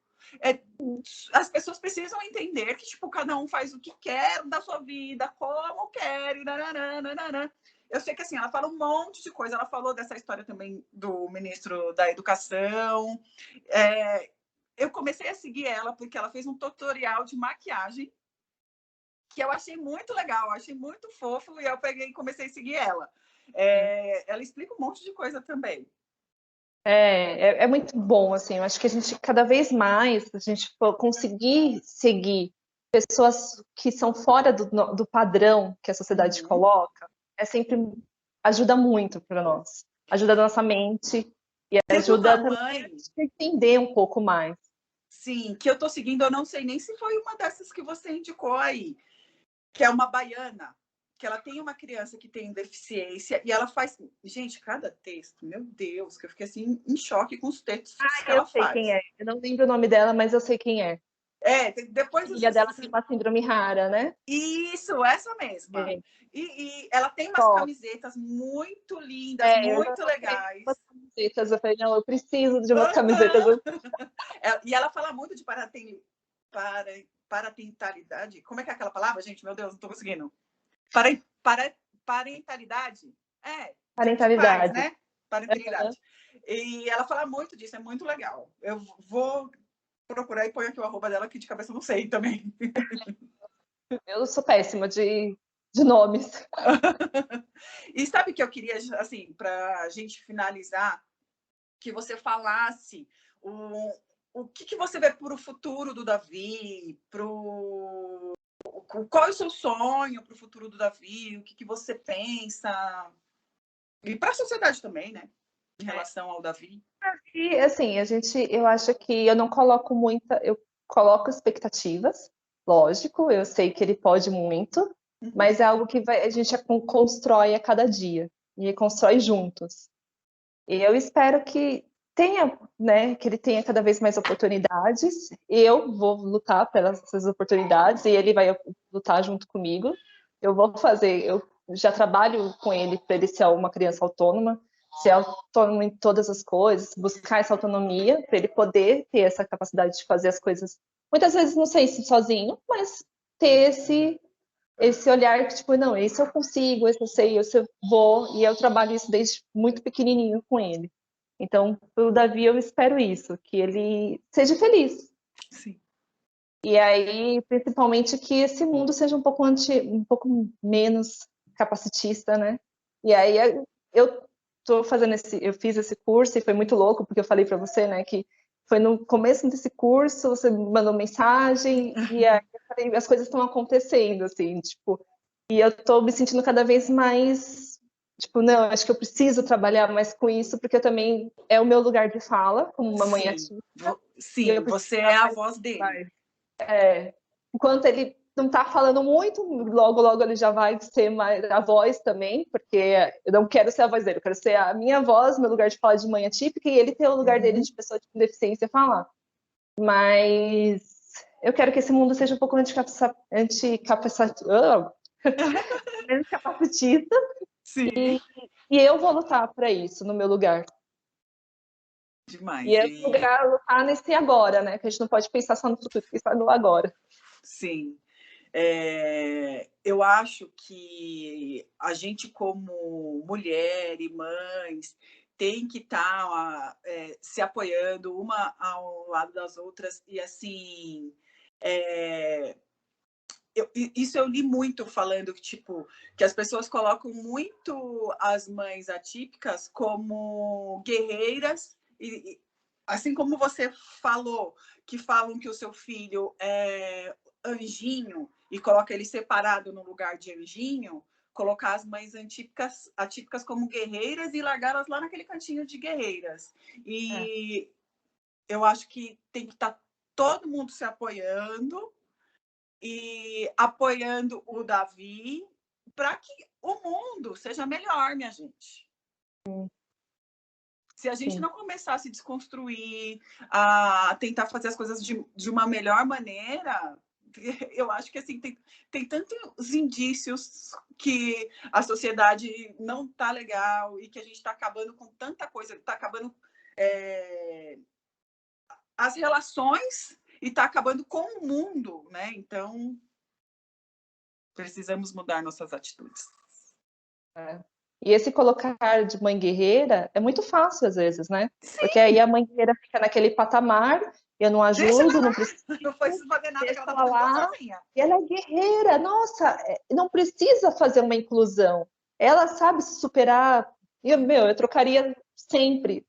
As pessoas precisam entender que, tipo, cada um faz o que quer da sua vida, como quer, e nananã, nananã. Eu sei que, assim, ela fala um monte de coisa. Ela falou dessa história também do ministro da Educação. Eu comecei a seguir ela porque ela fez um tutorial de maquiagem que eu achei muito legal, achei muito fofo, e eu peguei e comecei a seguir ela. Ela explica um monte de coisa também. É muito bom, assim, eu acho que a gente, cada vez mais, a gente conseguir seguir pessoas que são fora do padrão que a sociedade coloca, sempre ajuda muito para nós. Ajuda a nossa mente e Teve ajuda uma também a mãe, gente a entender um pouco mais. sim, que eu tô seguindo, eu não sei nem se foi uma dessas que você indicou aí, que é uma baiana, que ela tem uma criança que tem deficiência e ela faz, gente, cada texto, meu Deus, que eu fiquei assim em choque com os textos que Eu ela sei quem faz. é. Eu não lembro o nome dela, mas eu sei quem é. A Depois filha dela tem uma síndrome rara, né? Isso, essa mesma. É. E ela tem umas Só. camisetas muito lindas, Eu já muito tô querendo legais. umas camisetas. Eu falei, não, eu preciso de umas camisetas. E ela fala muito de parentalidade. Como é que é aquela palavra, gente? Meu Deus, não estou conseguindo. Parentalidade? De pais, Parentalidade. né? Parentalidade. E ela fala muito disso, é muito legal. Eu vou procurar e ponho aqui o arroba dela, que de cabeça eu não sei também. Eu sou péssima de nomes. E sabe o que eu queria, assim, para a gente finalizar, que você falasse o que você vê para o futuro do Davi, qual é o seu sonho para o futuro do Davi, o que você pensa, e para a sociedade também, né, em relação ao Davi. E assim, eu acho que eu não coloco eu coloco expectativas, lógico, eu sei que ele pode muito, mas é algo que a gente constrói a cada dia e constrói juntos. E eu espero que tenha, né, que ele tenha cada vez mais oportunidades. Eu vou lutar pelas essas oportunidades e ele vai lutar junto comigo. Eu já trabalho com ele para ele ser uma criança autônoma, ser autônomo em todas as coisas, buscar essa autonomia para ele poder ter essa capacidade de fazer as coisas. Muitas vezes não sei se sozinho, mas ter esse olhar que, tipo, não, esse eu consigo, esse eu sei, esse eu vou, e eu trabalho isso desde muito pequenininho com ele. Então, pro Davi, eu espero isso, que ele seja feliz. Sim. E aí, principalmente, que esse mundo seja um pouco menos capacitista, né? E aí, eu eu fiz esse curso e foi muito louco, porque eu falei para você, né, que foi no começo desse curso, você mandou mensagem, e aí eu falei, as coisas estão acontecendo, assim, tipo, e eu tô me sentindo cada vez mais, tipo, não, acho que eu preciso trabalhar mais com isso, porque eu também, é o meu lugar de fala, como uma mãe Sim, ativa, e eu sim, preciso você é dar a mais, voz dele. enquanto ele não está falando muito, logo, logo ele já vai ser mais a voz também, porque eu não quero ser a voz dele, eu quero ser a minha voz, meu lugar de fala de mãe atípica, e ele ter o lugar dele de pessoa com deficiência falar. Mas eu quero que esse mundo seja um pouco menos capacitista, Sim. e eu vou lutar para isso no meu lugar. demais. E é lutar nesse agora, né? Que a gente não pode pensar só no futuro, pensar no agora. Sim. Eu acho que a gente, como mulher e mães, tem que estar se apoiando uma ao lado das outras. E, assim, isso eu li muito falando que, tipo, que as pessoas colocam muito as mães atípicas como guerreiras e assim como você falou, que falam que o seu filho é anjinho e coloca ele separado no lugar de anjinho, colocar as mães atípicas como guerreiras e largá-las lá naquele cantinho de guerreiras. E eu acho que tem que estar todo mundo se apoiando e apoiando o Davi para que o mundo seja melhor, minha gente. Se a gente não começar a se desconstruir, a tentar fazer as coisas de uma melhor maneira, eu acho que assim tem tantos indícios que a sociedade não está legal e que a gente está acabando com tanta coisa, está acabando as relações e está acabando com o mundo, né? Então, precisamos mudar nossas atitudes. E esse colocar de mãe guerreira é muito fácil às vezes, né? Sim. Porque aí a mãe guerreira fica naquele patamar, eu não ajudo, não preciso. Não foi fazer nada, que ela estava lá, sozinha. E ela é guerreira, nossa, não precisa fazer uma inclusão. Ela sabe se superar. Eu trocaria sempre,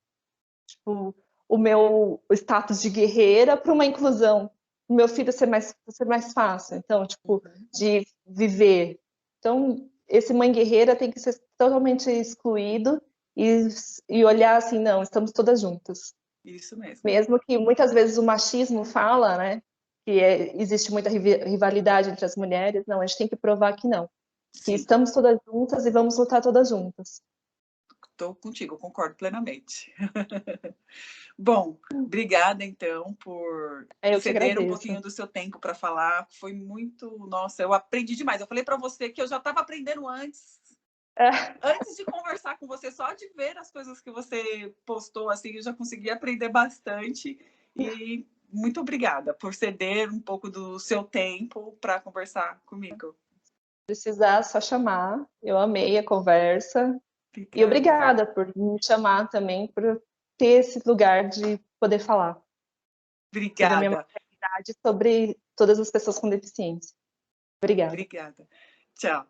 tipo, o meu status de guerreira para uma inclusão. O meu filho ser mais fácil, então, tipo, de viver. Então, esse mãe guerreira tem que ser totalmente excluído e olhar assim, não, estamos todas juntas. Isso mesmo. Mesmo que muitas vezes o machismo fala, né, que existe muita rivalidade entre as mulheres, não, a gente tem que provar que não. Que estamos todas juntas e vamos lutar todas juntas. Estou contigo, concordo plenamente. Bom, obrigada então por ceder um pouquinho do seu tempo para falar. Foi muito, nossa, eu aprendi demais. Eu falei para você que eu já estava aprendendo antes de conversar com você, só de ver as coisas que você postou, assim, eu já consegui aprender bastante. E muito obrigada por ceder um pouco do seu tempo para conversar comigo. Precisar, só chamar. Eu amei a conversa. Obrigada. E obrigada por me chamar também, por ter esse lugar de poder falar. Obrigada. Sobre a minha maternidade, sobre todas as pessoas com deficiência. Obrigada. Obrigada. Tchau.